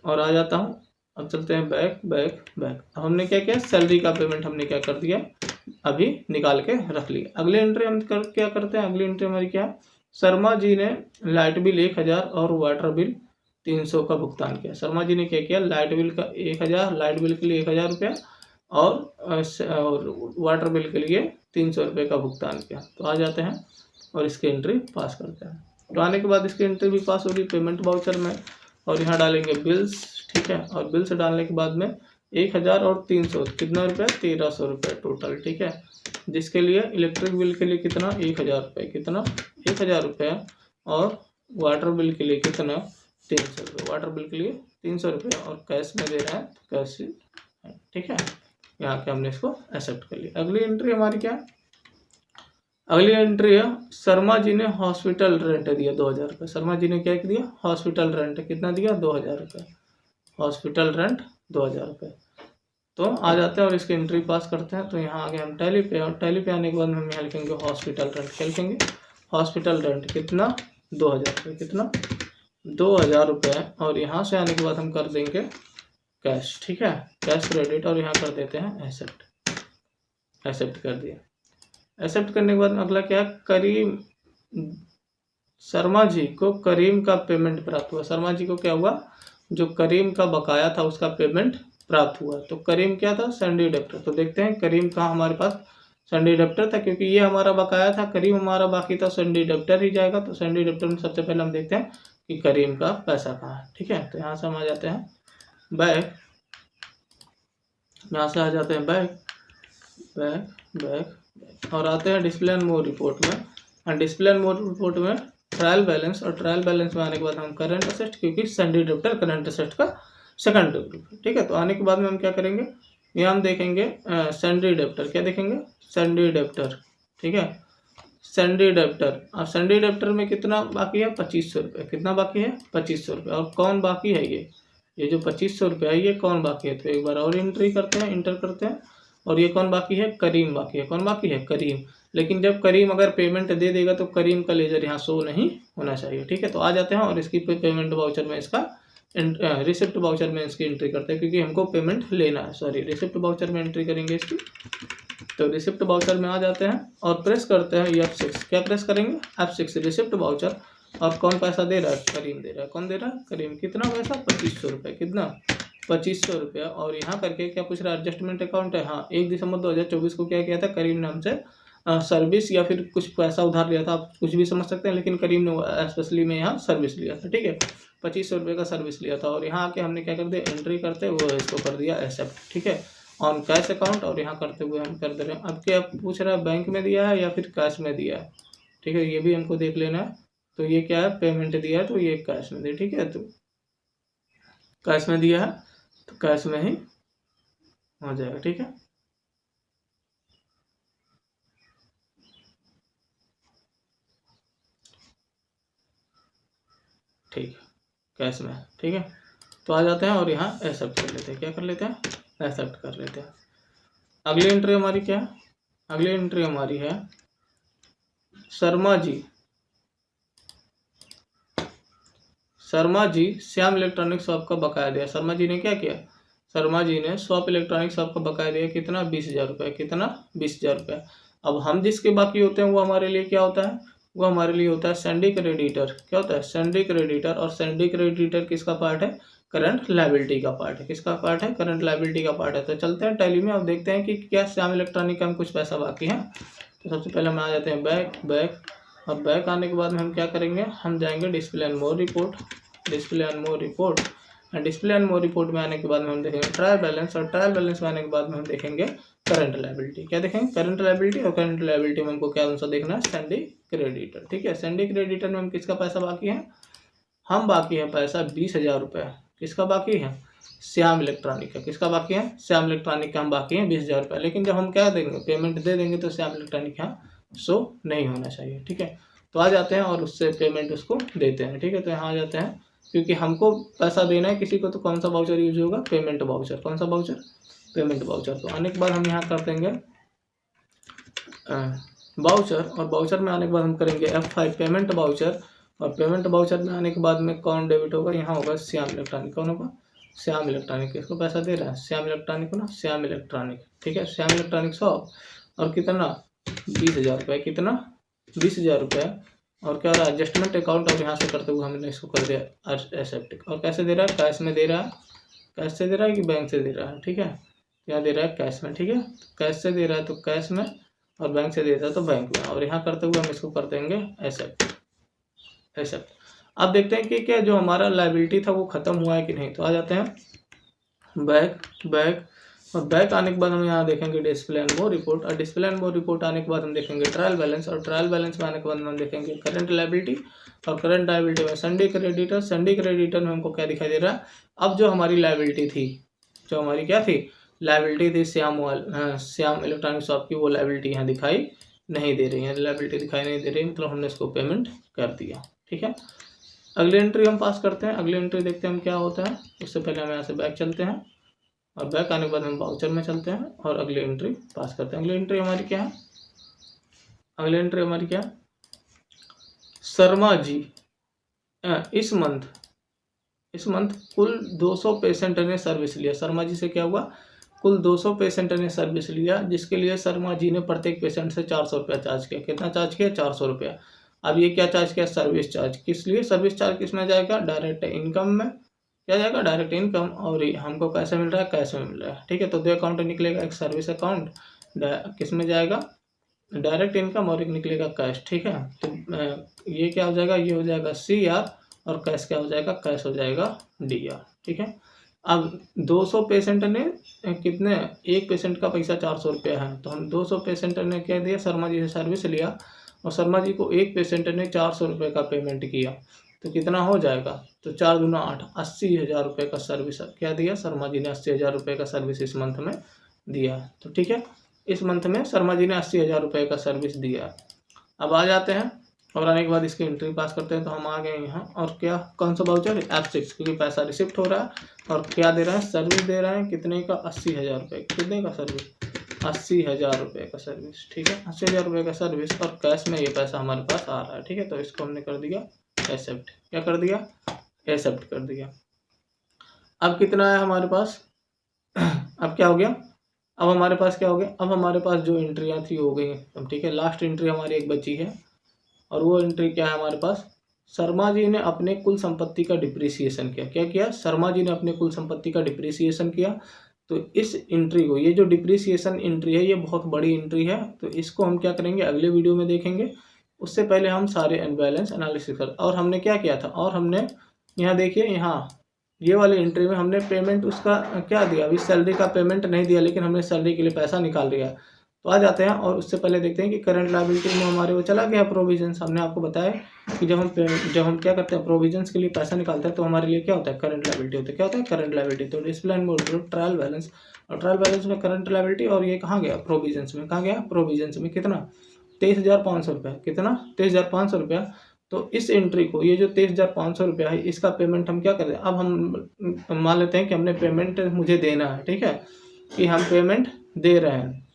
A: और आ जाता हूँ, अब चलते हैं बैक। अब हमने क्या किया, सैलरी का पेमेंट हमने क्या कर दिया, अभी निकाल के रख लिया। अगले एंट्री हम क्या करते हैं, अगली एंट्री हमारी क्या है, शर्मा जी ने लाइट बिल 1,000 और वाटर बिल 300 का भुगतान किया। शर्मा जी ने क्या किया, लाइट बिल का 1,000, लाइट बिल के लिए 1,000 रुपया, और वाटर बिल के लिए 300 रुपये का भुगतान किया। तो आ जाते हैं और इसकी एंट्री पास करते हैं। तो आने के बाद इसकी एंट्री भी पास होगी पेमेंट वाउचर में, और यहाँ डालेंगे बिल्स, ठीक है। और बिल्स डालने के बाद में 1,000 और 300 कितना रुपये, 1,300 रुपये टोटल, ठीक है। जिसके लिए इलेक्ट्रिक बिल के लिए कितना, 1,000 रुपये, कितना, 1,000 रुपये, और वाटर बिल के लिए कितना, 300 रुपये, वाटर बिल के लिए 300 रुपये, और कैश में दे रहा है तो कैश, ठीक है। यहाँ के हमने इसको एक्सेप्ट कर लिया। अगली एंट्री हमारी क्या है, अगली एंट्री है, शर्मा जी ने हॉस्पिटल रेंट दिया 2,000 रुपये। शर्मा जी ने क्या दिया, हॉस्पिटल रेंट कितना दिया, 2,000 रुपये, हॉस्पिटल रेंट 2,000 रुपये। तो आ जाते हैं और इसकी एंट्री पास करते हैं। तो यहाँ आगे हम टैली पे, और टैली पे आने के बाद हम यहाँ लिखेंगे हॉस्पिटल रेंट, क्या लिखेंगे, हॉस्पिटल रेंट कितना, 2,000 रुपये, कितना, 2,000 रुपये, और यहाँ से आने के बाद हम कर देंगे कैश, ठीक है, कैश क्रेडिट, और यहाँ कर देते हैं एक्सेप्ट कर दिया। एक्सेप्ट करने के बाद अगला क्या, करीम, शर्मा जी को करीम का पेमेंट प्राप्त हुआ। शर्मा जी को क्या हुआ, जो करीम का बकाया था उसका पेमेंट प्राप्त हुआ। तो करीम क्या था, सैंडी डेप्टर। तो देखते हैं करीम कहाँ हमारे पास, सैंडी डेप्टर था, क्योंकि ये हमारा बकाया था, करीम हमारा बाकी था, सैंडी डेप्टर ही जाएगा। तो सैंडी डेप्टर में सबसे पहले हम देखते हैं कि करीम का पैसा कहाँ है, ठीक है। तो यहाँ से हम आ जाते हैं बैक, यहाँ से आ जाते हैं बैक, और आते हैं डिस्प्ले एंड मोर रिपोर्ट में। और डिस्प्ले एंड मोर रिपोर्ट में ट्रायल बैलेंस, और ट्रायल बैलेंस में आने के बाद हम करंट असेट, क्योंकि सैंडी डेप्टर करंट असेट का सेकंड ग्रुप, ठीक है। तो आने के बाद में हम क्या करेंगे, यहाँ हम देखेंगे सैंडी डेप्टर, क्या देखेंगे, सैंडी डेप्टर, ठीक है, सैंडी डेप्टर। और सैंडी डेप्टर में कितना बाकी है, 2,500 रुपये, कितना बाकी है, 2,500 रुपये। और कौन बाकी है, ये जो 2,500 रुपये है ये कौन बाकी है, तो एक बार और एंट्री करते हैं, इंटर करते हैं, और ये कौन बाकी है, करीम बाकी है, कौन बाकी है, करीम। लेकिन जब करीम अगर पेमेंट दे देगा तो करीम का लेजर यहाँ शो नहीं होना चाहिए, ठीक है। तो आ जाते हैं और इसकी पेमेंट वाउचर में इसका रिसिप्ट वाउचर में इसकी एंट्री करते हैं क्योंकि हमको पेमेंट लेना है। सॉरी, रिसिप्ट वाउचर में एंट्री करेंगे इसकी। तो रिसिप्ट वाउचर में आ जाते हैं और प्रेस करते हैं F6। क्या प्रेस करेंगे? F6 receipt voucher. और कौन पैसा दे रहा है? करीम दे रहा है। कौन दे रहा है? करीम। कितना पैसा? 2500 रुपये। कितना? 2500 रुपया। और यहाँ करके क्या पूछ रहा है? एडजस्टमेंट अकाउंट है। हाँ, 1 दिसंबर 2024 को क्या किया था? करीम नाम से सर्विस या फिर कुछ पैसा उधार लिया था, आप कुछ भी समझ सकते हैं, लेकिन करीम ने स्पेशली में यहाँ सर्विस लिया था। ठीक है, 2500 रुपये का सर्विस लिया था। और यहाँ आके हमने क्या कर दिया? एंट्री करते हुए इसको कर दिया एक्सेप्ट। ठीक है, ऑन कैश अकाउंट। और यहाँ करते हुए हम कर दे रहे हैं। अब क्या पूछ रहा है? बैंक में दिया है या फिर कैश में दिया है? ठीक है, ये भी हमको देख लेना है। तो ये क्या है? पेमेंट दिया है, तो ये कैश में दिया। ठीक है, तो कैश में दिया है तो कैश में ही हो जाएगा। ठीक है, ठीक है, कैश में। ठीक है, तो आ जाते हैं और यहाँ एक्सेप्ट कर लेते हैं। क्या कर लेते हैं? एक्सेप्ट कर लेते हैं। अगली एंट्री हमारी क्या है? अगली एंट्री हमारी है शर्मा जी। शर्मा जी श्याम इलेक्ट्रॉनिक शॉप का बकाया दिया। शर्मा जी ने क्या किया? शर्मा जी ने शॉप इलेक्ट्रॉनिक शॉप का बकाया दिया। कितना? 20,000 रुपये। कितना? 20,000 रुपये। अब हम जिसके बाकी होते हैं वो हमारे लिए क्या होता है? वो हमारे लिए होता है सैंडी क्रेडिटर। क्या होता है? Sandy creditor. और सैंडी क्रेडिटर किसका पार्ट है? करंट लायबिलिटी का पार्ट है। किसका पार्ट है? करंट लायबिलिटी का पार्ट है। तो चलते हैं टैली में, अब देखते हैं कि क्या श्याम इलेक्ट्रॉनिक का हम कुछ पैसा बाकी है। तो सबसे पहले हम आ जाते हैं बैक। और बैक आने के बाद में हम क्या करेंगे? हम जाएंगे display and more report. Display and more report. And display and more report में आने के बाद में हम देखेंगे ट्रायल बैलेंस। और ट्रायल बैलेंस में आने के बाद में हम देखेंगे करंट लायबिलिटी। क्या देखेंगे? Current liability. और करंट लायबिलिटी में हमको क्या आंसर देखना है? Sandy creditor. ठीक है, सैंडी क्रेडिटर में हम किसका पैसा बाकी है? हम बाकी है पैसा 20,000 रुपये। किसका बाकी है? श्याम इलेक्ट्रॉनिक का। किसका बाकी है? श्याम इलेक्ट्रॉनिक का हम बाकी है 20,000 रुपये। लेकिन जब हम क्या देंगे? पेमेंट दे देंगे तो श्याम इलेक्ट्रॉनिक यहाँ शो नहीं होना चाहिए। ठीक है, तो आ जाते हैं और उससे पेमेंट उसको देते हैं। ठीक है, तो यहाँ आ जाते हैं क्योंकि हमको पैसा देना है किसी को, तो कौन सा वाउचर यूज होगा? Payment voucher. कौन सा वाउचर? Payment voucher. तो आने के बाद हम यहाँ कर देंगे वाउचर। और वाउचर में आने के बाद हम करेंगे F5 पेमेंट वाउचर। और पेमेंट वाउचर में आने के बाद में कौन डेबिट होगा? यहाँ होगा श्याम इलेक्ट्रॉनिक। कौन होगा? श्याम इलेक्ट्रॉनिक। किसको पैसा दे रहा है? श्याम इलेक्ट्रॉनिक को ना, श्याम इलेक्ट्रॉनिक। ठीक है, श्याम इलेक्ट्रॉनिक शॉप। और कितना? 20,000 रुपये। कितना? 20,000 रुपये। और क्या हो रहा है? Adjustment account. और यहाँ से करते हुए हमने इसको कर दिया एक्सेप्ट। और कैसे दे रहा है? कैश में दे रहा है। कैश से दे रहा है कि बैंक से दे रहा है? ठीक है, यहाँ दे रहा है कैश में। ठीक है, कैश से दे रहा है तो कैश में, और बैंक से दे रहा है तो बैंक में। और यहाँ करते हुए हम इसको कर देंगे एक्सेप्ट। अब देखते हैं कि क्या जो हमारा लायबिलिटी था वो खत्म हुआ है कि नहीं। तो आ जाते हैं बैक। और बैक आने के बाद हम यहाँ देखेंगे डिस्प्ले एंड मोर रिपोर्ट। और डिस्प्ले एंड मोर रिपोर्ट आने के बाद हम देखेंगे ट्रायल बैलेंस। और ट्रायल बैलेंस में आने के बाद हम देखेंगे करंट लायबिलिटी। और करंट लायबिलिटी में सैंडी क्रेडिटर। सैंडी क्रेडिटर में हमको क्या दिखाई दे रहा है? अब जो हमारी लायबिलिटी थी, जो हमारी क्या थी? लायबिलिटी थी श्याम इलेक्ट्रॉनिक शॉप की, वो लायबिलिटी यहाँ दिखाई नहीं दे रही है। लायबिलिटी दिखाई नहीं दे रही, मतलब हमने इसको पेमेंट कर दिया। ठीक है, अगली एंट्री हम पास करते हैं। अगली एंट्री देखते हैं हम क्या होता है। उससे पहले हम यहाँ से बैक चलते हैं। और बैक आने के बाद हम वाउचर में चलते हैं और अगली एंट्री पास करते हैं। अगली एंट्री हमारी क्या है? अगली एंट्री हमारी क्या है? शर्मा जी इस मंथ कुल 200 पेशेंट ने सर्विस लिया। शर्मा जी से क्या हुआ? कुल 200 पेशेंट ने सर्विस लिया, जिसके लिए शर्मा जी ने प्रत्येक पेशेंट से 400 रुपया चार्ज किया। कितना चार्ज किया? 400 रुपया। अब ये क्या चार्ज किया? Service charge. किस लिए सर्विस चार्ज? किस में जाएगा? डायरेक्ट इनकम में। क्या जाएगा? Direct income. और हमको कैसे मिल रहा है? कैश में मिल रहा है। ठीक है, तो दो अकाउंट निकलेगा, एक सर्विस अकाउंट किस में जाएगा? डायरेक्ट इनकम, और एक निकलेगा कैश। ठीक है, तो ये क्या हो जाएगा? ये हो जाएगा CR। और कैश क्या हो जाएगा? कैश हो जाएगा DR। ठीक है, अब 200 पेशेंट ने कितने? एक पेशेंट का पैसा 400 रुपया है, तो हम 200 पेशेंट ने क्या दिया? शर्मा जी से सर्विस लिया और शर्मा जी को एक पेशेंट ने 400 रुपये का पेमेंट किया, तो कितना हो जाएगा? तो 4 दूना 8, 80,000 रुपये का सर्विस क्या दिया? शर्मा जी ने 80,000 रुपये का सर्विस इस मंथ में दिया। तो ठीक है, इस मंथ में शर्मा जी ने 80,000 रुपये का सर्विस दिया। अब आ जाते हैं और आने के बाद इसकी एंट्री पास करते हैं। तो हम आ गए यहाँ, और क्या कौन सा वाउचर? F6, क्योंकि पैसा रिसिप्ट हो रहा है। और क्या दे रहा है? सर्विस दे रहा है। कितने का? 80,000 रुपये। कितने का सर्विस? 80,000 रुपये का सर्विस। ठीक है, 80,000 रुपये का सर्विस। और कैश में ये पैसा हमारे पास आ रहा है। ठीक है, तो इसको हमने कर दिया एक्सेप्ट। क्या कर दिया? एक्सेप्ट कर दिया। अब कितना है हमारे पास, अब क्या हो गया, अब हमारे पास क्या हो गया, अब हमारे पास जो एंट्रियाँ थी हो गई अब, ठीक है। लास्ट एंट्री हमारी एक बची है, और वो एंट्री क्या है हमारे पास, शर्मा जी ने अपने कुल संपत्ति का डिप्रिसिएशन किया। क्या किया, शर्मा जी ने अपने कुल संपत्ति का डिप्रिसिएशन किया। तो इस एंट्री को, ये जो डिप्रिसिएशन एंट्री है ये बहुत बड़ी एंट्री है, तो इसको हम क्या करेंगे अगले वीडियो में देखेंगे। उससे पहले हम सारे बैलेंस एनालिसिस कर, और हमने क्या किया था, और हमने यहाँ देखिए, यहाँ ये वाली एंट्री में हमने पेमेंट उसका क्या दिया, अभी सैलरी का पेमेंट नहीं दिया, लेकिन हमने सैलरी के लिए पैसा निकाल लिया। तो आ जाते हैं, और उससे पहले देखते हैं कि करंट लायबिलिटी में हमारे वो चला गया प्रोविजंस। हमने आपको बताया कि जब हम क्या करते हैं प्रोविजंस के लिए पैसा निकालते हैं, तो हमारे लिए क्या होता है, करंट लायबिलिटी होता है। क्या होता है, करंट लायबिलिटी। तो display and mode trial balance, और ट्रायल बैलेंस में करंट लायबिलिटी, और ये कहाँ गया, प्रोविजंस में। कहाँ गया, प्रोविजंस में। कितना, 23,500 रुपया। कितना, 23,500 रुपया। तो इस एंट्री को, ये जो 23,500 रुपया है, इसका पेमेंट हम क्या करते हैं, अब हम मान लेते हैं कि हमने पेमेंट मुझे देना है, ठीक है, कि हम पेमेंट दे रहे हैं।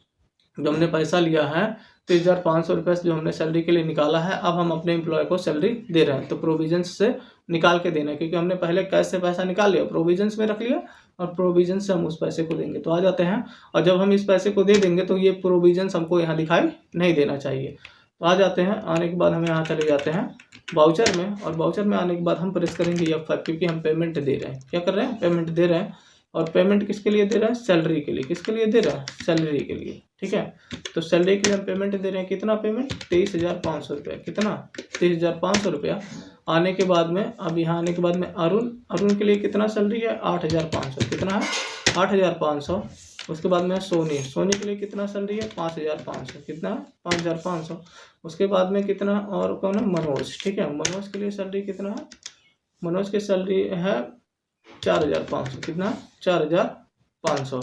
A: जो हमने पैसा लिया है 23,500 रुपये जो हमने सैलरी के लिए निकाला है, अब हम अपने एम्प्लॉय को सैलरी दे रहे हैं। तो प्रोविजंस से निकाल के देना है, क्योंकि हमने पहले कैश से पैसा निकाल लिया, प्रोविजंस में रख लिया, और प्रोविजंस से हम उस पैसे को देंगे। तो आ जाते हैं, और जब हम इस पैसे को दे देंगे तो ये प्रोविजंस हमको यहाँ दिखाई नहीं देना चाहिए। तो आ जाते हैं, आने के बाद हम यहाँ चले जाते हैं वाउचर में, और वाउचर में आने के बाद हम प्रेस करेंगे F5, क्योंकि हम पेमेंट दे रहे हैं। क्या कर रहे हैं, पेमेंट दे रहे हैं। और पेमेंट किसके लिए दे रहे हैं, सैलरी के लिए। किसके लिए दे रहे हैं, सैलरी के लिए, ठीक है। तो सैलरी के लिए हम पेमेंट दे रहे हैं, कितना पेमेंट, 23,500 रुपया। कितना, 23,500 रुपया। आने के बाद में, अब यहाँ आने के बाद में अरुण के लिए कितना सैलरी है, 8,500। कितना है, 8,500। उसके बाद में सोनी के लिए कितना सैलरी है, 5,500। कितना, 5,500। उसके बाद में कितना, और कौन है, मनोज, ठीक है। मनोज के लिए सैलरी कितना है, मनोज की सैलरी है 4,500। कितना, 4,500।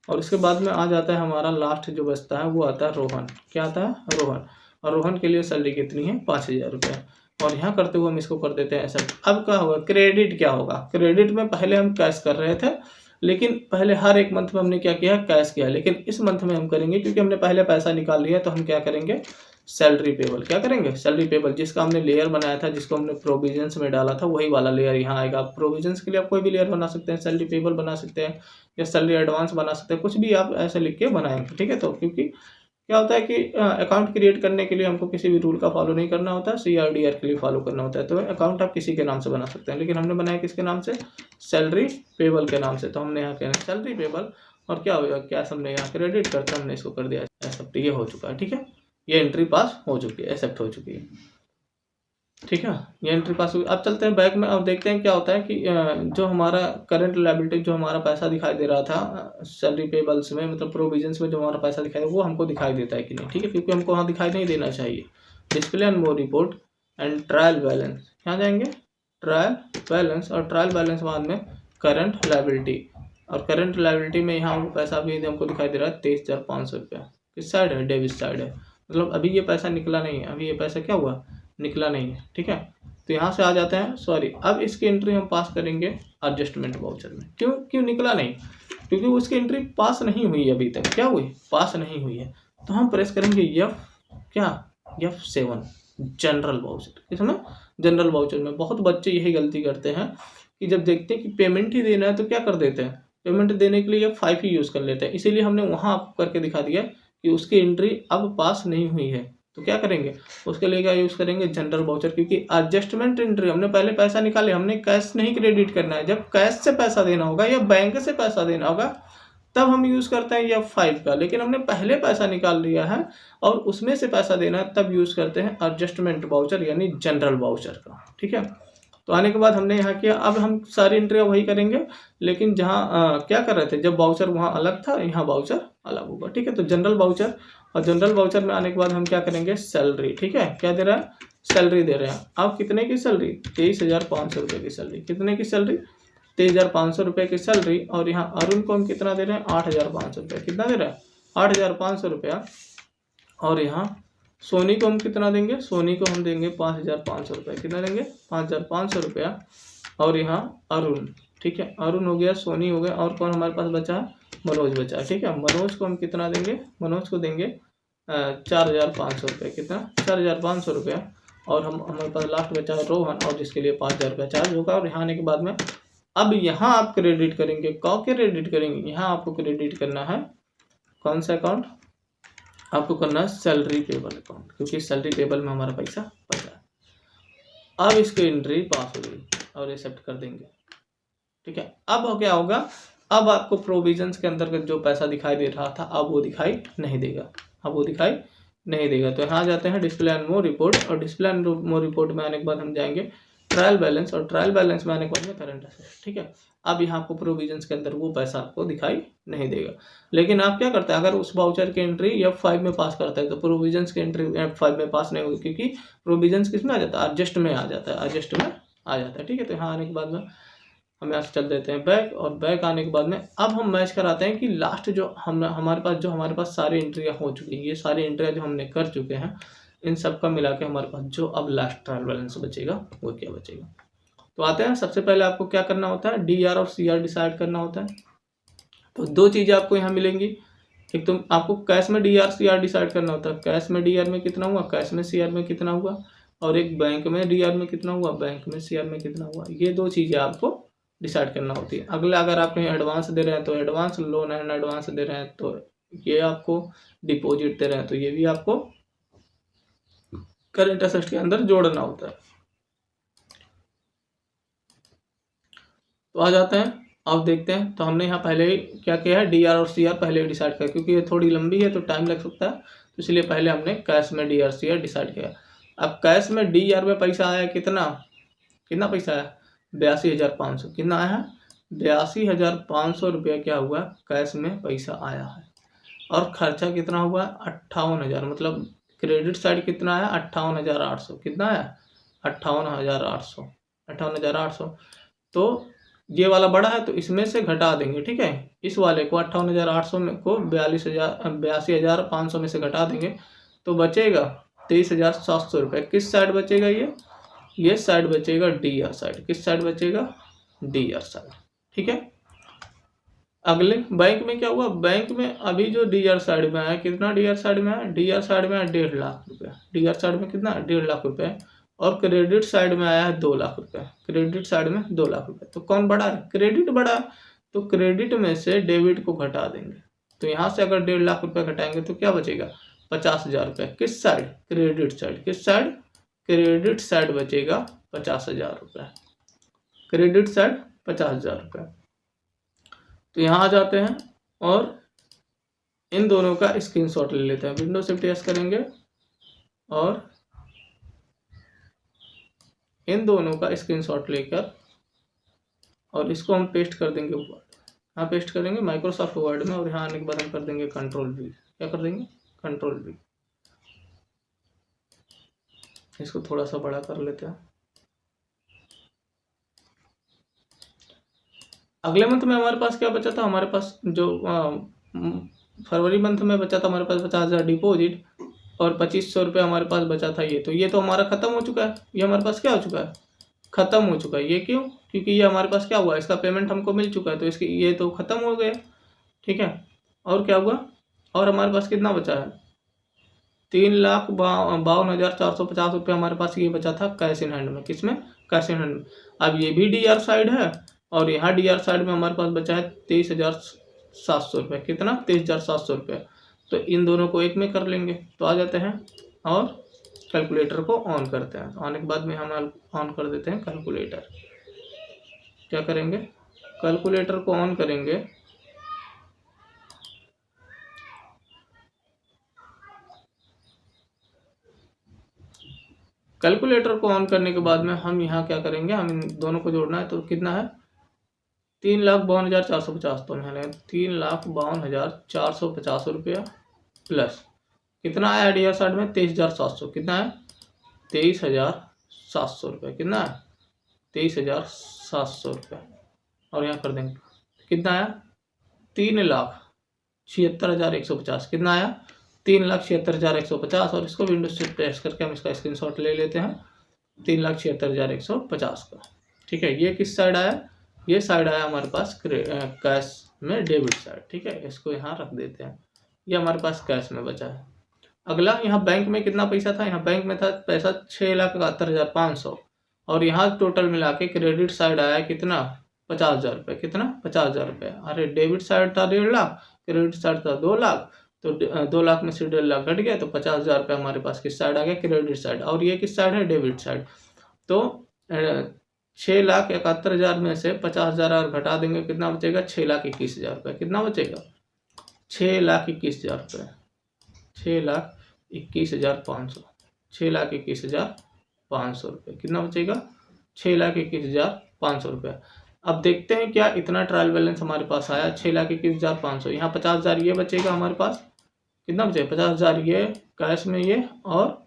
A: और उसके बाद में आ जाता है हमारा लास्ट जो बचता है, वो आता है रोहन। क्या आता है, रोहन। और रोहन के लिए सैलरी कितनी है, 5,000 रुपया। और यहाँ करते हुए हम इसको कर देते हैं ऐसा। अब क्या होगा, क्रेडिट क्या होगा, क्रेडिट में पहले हम कैश कर रहे थे, लेकिन पहले हर एक मंथ में हमने क्या किया, कैश किया। लेकिन इस मंथ में हम करेंगे, क्योंकि हमने पहले पैसा निकाल लिया, तो हम क्या करेंगे, सैलरी पेबल। क्या करेंगे, सैलरी पेबल। जिसका हमने लेयर बनाया था, जिसको हमने प्रोविजंस में डाला था, वही वाला लेयर यहाँ आएगा। प्रोविजंस के लिए आप कोई भी लेयर बना सकते हैं, सैलरी पेबल बना सकते हैं, या सैलरी एडवांस बना सकते हैं, कुछ भी आप ऐसे लिख के बनाएंगे, ठीक है। तो क्योंकि क्या होता है कि अकाउंट क्रिएट करने के लिए हमको किसी भी रूल का फॉलो नहीं करना होता है, CRDR के लिए फॉलो करना होता है। तो अकाउंट आप किसी के नाम से बना सकते हैं, लेकिन हमने बनाया किसके नाम से, सैलरी पेबल के नाम से। तो हमने यहाँ कहना सैलरी पेबल, और क्या होगा, क्या हमने यहाँ क्रेडिट करके हमने इसको कर दिया एक्सेप्ट। ये हो चुका है, ठीक है। ये एंट्री पास हो चुकी है, एक्सेप्ट हो चुकी है, ठीक है। ये एंट्री पास हुई। अब चलते हैं बैक में, अब देखते हैं क्या होता है कि जो हमारा करंट लायबिलिटी, जो हमारा पैसा दिखाई दे रहा था सैलरी पेबल्स में, मतलब प्रोविजंस में जो हमारा पैसा दिखाई दे, वो हमको दिखाई देता है कि नहीं, ठीक है, क्योंकि हमको वहाँ दिखाई नहीं देना चाहिए। Display and more report and trial balance, यहाँ जाएंगे ट्रायल बैलेंस, और ट्रायल बैलेंस बाद में करंट लायबिलिटी। और करंट लायबिलिटी में यहाँ पैसा भी हमको दिखाई दे रहा है 23,500 रुपया। किस साइड है, डेबिट साइड है, मतलब अभी ये पैसा निकला नहीं है, अभी ये पैसा क्या हुआ, निकला नहीं है, ठीक है। तो यहाँ से आ जाते हैं, सॉरी, अब इसकी एंट्री हम पास करेंगे एडजस्टमेंट वाउचर में। क्यों निकला नहीं, क्योंकि उसकी एंट्री पास नहीं हुई अभी तक। क्या हुई, पास नहीं हुई है। तो हम प्रेस करेंगे F7 जनरल वाउचर। इसमें जनरल वाउचर में बहुत बच्चे यही गलती करते हैं कि जब देखते हैं कि पेमेंट ही देना है, तो क्या कर देते हैं, पेमेंट देने के लिए F5 ही यूज़ कर लेते हैं। इसीलिए हमने वहाँ करके दिखा दिया कि उसकी एंट्री अब पास नहीं हुई है। तो क्या करेंगे, उसके लिए क्या यूज़ करेंगे, जनरल वाउचर। क्योंकि एडजस्टमेंट एंट्री हमने पहले पैसा निकाले, हमने कैश नहीं क्रेडिट करना है। जब कैश से पैसा देना होगा या बैंक से पैसा देना होगा, तब हम यूज़ करते हैं F5 का। लेकिन हमने पहले पैसा निकाल लिया है और उसमें से पैसा देना है, तब यूज़ करते हैं एडजस्टमेंट वाउचर यानी जनरल वाउचर का, ठीक है। तो आने के बाद हमने यहाँ किया, अब हम सारी एंट्री वही करेंगे, लेकिन जहाँ क्या कर रहे थे, जब वाउचर वहाँ अलग था, यहाँ वाउचर अलग होगा, ठीक है। तो जनरल वाउचर, और जनरल वाउचर में आने के बाद हम क्या करेंगे, सैलरी, ठीक है। क्या दे रहा है, सैलरी दे रहे हैं। अब कितने की सैलरी, 23,500 रुपये की सैलरी। कितने की सैलरी, 23,500 रुपये की सैलरी। और यहाँ अरुण को हम कितना दे रहे हैं, 8,500 रुपये। कितना दे रहे हैं, 8,500 रुपया। और यहाँ सोनी को हम कितना देंगे, सोनी को हम देंगे 5,500 रुपये। कितना देंगे, 5,500 रुपया। और यहाँ अरुण, ठीक है, अरुण हो गया, सोनी हो गया, और कौन हमारे पास बचा है, मनोज बचा, ठीक है। मनोज को हम कितना देंगे, मनोज को देंगे 4,500 रुपये। कितना, 4,500 रुपया। और हमारे पास लास्ट बचा है रोहन, और जिसके लिए 5,000 रुपया चार्ज होगा। और यहाँ आने के बाद में अब यहाँ आप क्रेडिट करेंगे, कौन क्रेडिट करेंगे, यहाँ आपको क्रेडिट करना है कौन सा अकाउंट, आपको करना है सैलरी पेबल अकाउंट, क्योंकि सैलरी पेबल में हमारा पैसा बचा है। अब इसकी एंट्री पास हो गई और एक्सेप्ट कर देंगे, ठीक है। अब क्या होगा, अब आपको प्रोविजंस के अंतर्गत जो पैसा दिखाई दे रहा था अब वो दिखाई नहीं देगा, अब वो दिखाई नहीं देगा। तो यहाँ जाते हैं डिस्प्ले एंड मोर रिपोर्ट, और डिस्प्ले एंड मोर रिपोर्ट में आने के बाद हम जाएंगे ट्रायल बैलेंस, और ट्रायल बैलेंस में आने के बाद में करंट असेट्स, ठीक है। अब यहाँ आपको प्रोविजंस के अंदर वो पैसा आपको दिखाई नहीं देगा, लेकिन आप क्या करते हैं, अगर उस वाउचर की एंट्री F5 में पास करता है तो प्रोविजंस की एंट्री F5 में पास नहीं होगी, क्योंकि प्रोविजंस किस में आ जाता है, एडजस्ट में आ जाता है, एडजस्ट में आ जाता है, ठीक है। तो यहाँ आने के बाद में हम यहाँ से चल देते हैं बैक, और बैक आने के बाद में अब हम मैच कराते हैं कि लास्ट जो हमारे पास सारी एंट्रियाँ हो चुकी हैं, ये सारी एंट्रियाँ जो हमने कर चुके हैं, इन सब का मिला के हमारे पास जो अब लास्ट ट्रायल बैलेंस बचेगा वो क्या बचेगा। तो आते हैं, सबसे पहले आपको क्या करना होता है, DR और CR डिसाइड करना होता है। तो दो चीज़ें आपको यहाँ मिलेंगी, एक तो आपको कैश में DR CR डिसाइड करना होता है, कैश में DR में कितना हुआ, कैश में CR में कितना हुआ, और एक बैंक में DR में कितना हुआ, बैंक में CR में कितना हुआ, ये दो चीज़ें आपको डिसाइड करना होती है। अगला अगर आप कहीं एडवांस दे रहे हैं तो एडवांस, लोन एंड एडवांस दे रहे हैं तो ये आपको, डिपॉजिट दे रहे हैं तो ये भी आपको करंट असेट्स के अंदर जोड़ना होता है। तो आ जाते हैं, अब देखते हैं। तो हमने यहाँ पहले ही क्या किया है, DR और CR पहले ही डिसाइड किया, क्योंकि ये थोड़ी लंबी है तो टाइम लग सकता है, तो इसलिए पहले हमने कैश में DR CR डिसाइड किया। अब कैश में DR में पैसा आया कितना पैसा आया, 82,500, कितना आया है, 82,500 रुपया क्या हुआ, कैश में पैसा आया है। और खर्चा कितना हुआ, 58,000, मतलब क्रेडिट साइड कितना आया, 58,800, कितना आया, 58,800। तो ये वाला बड़ा है तो इसमें से घटा देंगे, ठीक है। इस वाले को 58,800 में को 82,500 में से घटा देंगे तो बचेगा 23,700 रुपये। किस साइड बचेगा, ये साइड बचेगा DR साइड, किस साइड बचेगा, DR साइड, ठीक है। अगले बैंक में क्या हुआ, बैंक में अभी जो DR साइड में आया, कितना DR साइड में आया, DR साइड में आया 1.5 लाख रुपये, DR साइड में कितना 1.5 लाख रुपये, और क्रेडिट साइड में आया है 2 लाख रुपये, क्रेडिट साइड में 2 लाख रुपये। तो कौन बड़ा है, क्रेडिट बड़ा है, तो क्रेडिट में से डेबिट को घटा देंगे। तो यहाँ से अगर 1.5 लाख रुपये घटाएंगे तो क्या बचेगा, 50,000 रुपये, किस साइड, क्रेडिट साइड, किस साइड, क्रेडिट साइड बचेगा 50,000 रुपये, क्रेडिट साइड 50,000 रुपये। तो यहाँ आ जाते हैं और इन दोनों का स्क्रीनशॉट ले लेते हैं, विंडो शिफ्ट एस करेंगे और इन दोनों का स्क्रीनशॉट लेकर और इसको हम पेस्ट कर देंगे ऊपर, यहाँ पेस्ट करेंगे माइक्रोसॉफ्ट वर्ड में, और यहाँ आने के बाद हम कर देंगे Ctrl+V, क्या कर देंगे, Ctrl+V। इसको थोड़ा सा बड़ा कर लेते हैं। अगले मंथ में हमारे पास क्या बचा था, हमारे पास जो फरवरी मंथ में बचा था हमारे पास 50,000 डिपॉजिट और 2,500 रुपये हमारे पास बचा था। ये तो हमारा ख़त्म हो चुका है, ये हमारे पास क्या हो चुका है, ख़त्म हो चुका है। ये क्यों, क्योंकि ये हमारे पास क्या हुआ, इसका पेमेंट हमको मिल चुका है, तो इसकी ये तो ख़त्म हो गया, ठीक है। और क्या हुआ, और हमारे पास कितना बचा है, 3,52,450 रुपये हमारे पास ये बचा था कैश इन हैंड में, किसमें, कैश इन हैंड में। अब ये भी DR साइड है और यहाँ DR साइड में हमारे पास बचा है 23,700 रुपये, कितना, 23,700 रुपये। तो इन दोनों को एक में कर लेंगे। तो आ जाते हैं और कैलकुलेटर को ऑन करते हैं। तो आने के बाद में हम ऑन कर देते हैं कैलकुलेटर। क्या करेंगे, कैलकुलेटर को ऑन करेंगे। कैलकुलेटर को ऑन करने के बाद में हम यहाँ क्या करेंगे, हम इन दोनों को जोड़ना है। तो कितना है, 3,52,450, तो यहाँ 3,52,450 रुपया प्लस कितना आया DR साइड में 23,700, कितना है 23,700 रुपये, कितना है 23,700 रुपये। और यहाँ कर देंगे कितना आया 3,76,150, कितना आया 3,76,150। और इसको विंडो से प्रेस करके हम इसका स्क्रीनशॉट ले लेते हैं 3,76,150 का, ठीक है। ये किस साइड आया, ये साइड आया हमारे पास कैश में डेबिट साइड, ठीक है। इसको यहाँ रख देते हैं, ये हमारे पास कैश में बचा है। अगला यहाँ बैंक में कितना पैसा था, यहाँ बैंक में था पैसा 6,71,500 और यहाँ टोटल मिला के क्रेडिट साइड आया कितना 50,000 रुपये। कितना? 50,000 रुपये। अरे डेबिट साइड था 1.5 लाख, क्रेडिट साइड था 2 लाख, तो 2 लाख में से 1.5 लाख घट गया, तो 50,000 रुपये हमारे पास किस साइड आ गया? Credit side. और ये किस साइड है? Debit side. तो 6,71,000 में से 50,000 अगर घटा देंगे कितना बचेगा? 6,21,000 रुपये। कितना बचेगा? 6,21,000 रुपये। 6,21,500। 6,21,500 रुपये। कितना बचेगा? 6,21,500 रुपये। अब देखते हैं क्या इतना ट्रायल बैलेंस हमारे पास आया। 6,21,500, यहाँ 50,000 ये बचेगा हमारे पास। कितना बचेगा? 50,000 ये कैश में, ये और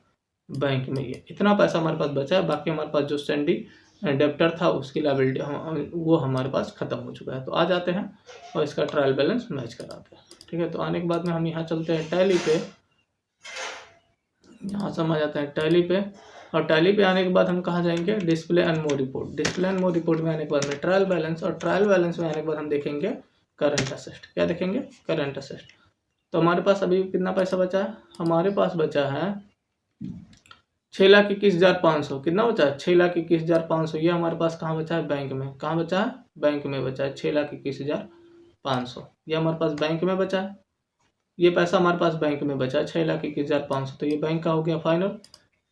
A: बैंक में ये। इतना पैसा हमारे पास बचा है। बाकी हमारे पास जो सैंडी डेप्टर था उसकी लायबिलिटी वो हमारे पास खत्म हो चुका है। तो आ जाते हैं और इसका ट्रायल बैलेंस मैच कराते हैं। ठीक है, तो आने के बाद में हम यहाँ चलते हैं टैली पे। यहाँ से हम आ जाते हैं टैली पे, और टैली पे आने के बाद हम कहाँ जाएंगे? Display and more report. Display and more report में आने के बाद में ट्रायल बैलेंस, और ट्रायल बैलेंस में आने के बाद हम देखेंगे करंट असेट। क्या देखेंगे? Current asset. तो हमारे पास अभी कितना पैसा बचा है? हमारे पास बचा है 6,21,500। कितना बचा है? 6,21,500। ये हमारे पास कहाँ बचा है? बैंक में। कहाँ बचा है? बैंक में बचा है 6,21,500। ये हमारे पास बैंक में बचा है। ये पैसा हमारे पास बैंक में बचा है 6,21,500। तो ये बैंक का हो गया फाइनल।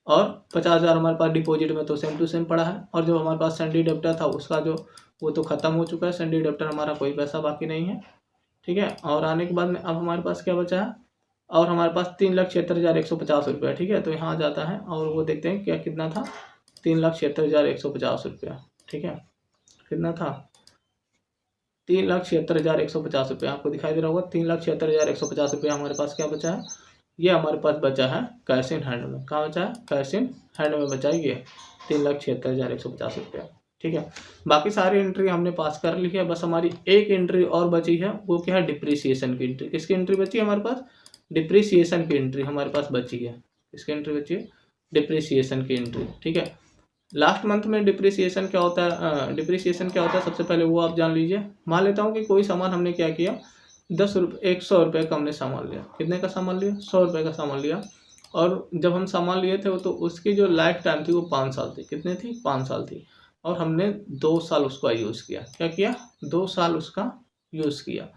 A: और 50,000 हमारे पास डिपॉजिट में तो सेम टू सेम पड़ा है। और जो हमारे पास सैंडी डेप्टर था उसका जो वो तो ख़त्म हो चुका है। सैंडी डेप्टर हमारा कोई पैसा बाकी नहीं है। ठीक है, और आने के बाद में अब हमारे पास क्या बचा है? और हमारे पास 3,76,150 रुपया। ठीक है, तो यहाँ आ जाता है और वो देखते हैं क्या कितना था? 3,76,150 रुपया। ठीक है, कितना था? 3,76,150 रुपया। आपको दिखाई दे रहा होगा 3,76,150 रुपया हमारे पास क्या बचा है? ये हमारे पास बचा है कैश इन हैंड में। कहाँ बचा है? कैश इन हैंड में बचा है ये 3,76,150 रुपया। ठीक है, बाकी सारी एंट्री हमने पास कर ली है। बस हमारी एक एंट्री और बची है, वो क्या है? डिप्रिसिएशन की एंट्री। किसकी एंट्री बची है हमारे पास? डिप्रिसिएशन की एंट्री हमारे पास बची है। किसकी एंट्री बची है? डिप्रिसिएशन की एंट्री। ठीक है, लास्ट मंथ में डिप्रिसिएशन क्या होता है? डिप्रिसिएशन क्या होता है सबसे पहले वो आप जान लीजिए। मान लेता हूँ कि कोई सामान हमने क्या किया, 100 रुपये का हमने सामान लिया। कितने का सामान लिया? 100 रुपये का सामान लिया। और जब हम सामान लिए थे तो उसकी जो लाइफ टाइम थी वो 5 साल थी। कितनी थी? 5 साल थी। और हमने 2 साल उसका यूज़ किया। क्या किया? 2 साल उसका यूज़ किया।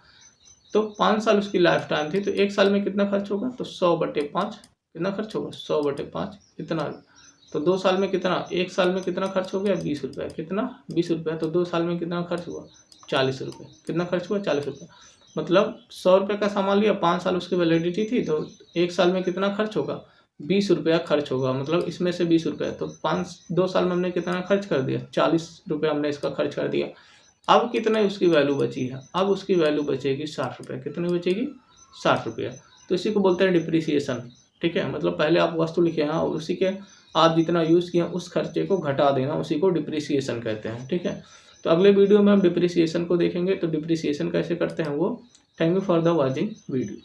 A: तो 5 साल उसकी लाइफ टाइम थी। तो 1 साल में कितना खर्च होगा? तो 100/5। कितना खर्च होगा? 100/5 इतना। तो 2 साल में कितना? 1 साल में कितना खर्च हो गया? 20 रुपये। कितना? 20 रुपये। तो 2 साल में कितना खर्च हुआ? 40 रुपये। कितना खर्च हुआ? 40 रुपये। मतलब 100 रुपये का सामान लिया, 5 साल उसकी वैलिडिटी थी, तो 1 साल में कितना खर्च होगा? 20 रुपया खर्च होगा। मतलब इसमें से 20 रुपये, तो 2 साल में हमने कितना खर्च कर दिया? 40 रुपये हमने इसका खर्च कर दिया। अब कितने उसकी वैल्यू बची है? अब उसकी वैल्यू बचेगी 60 रुपये। कितनी बचेगी? 60 रुपये। तो इसी को बोलते हैं डिप्रिसिएशन। ठीक है, मतलब पहले आप वस्तु लिखे हैं और उसी के आप जितना यूज़ किया उस खर्चे को घटा देना, उसी को डिप्रिसिएशन कहते हैं। ठीक है, तो अगले वीडियो में हम डिप्रिसिएशन को देखेंगे। तो डिप्रिसिएशन कैसे करते हैं वो। Thank you for the watching video.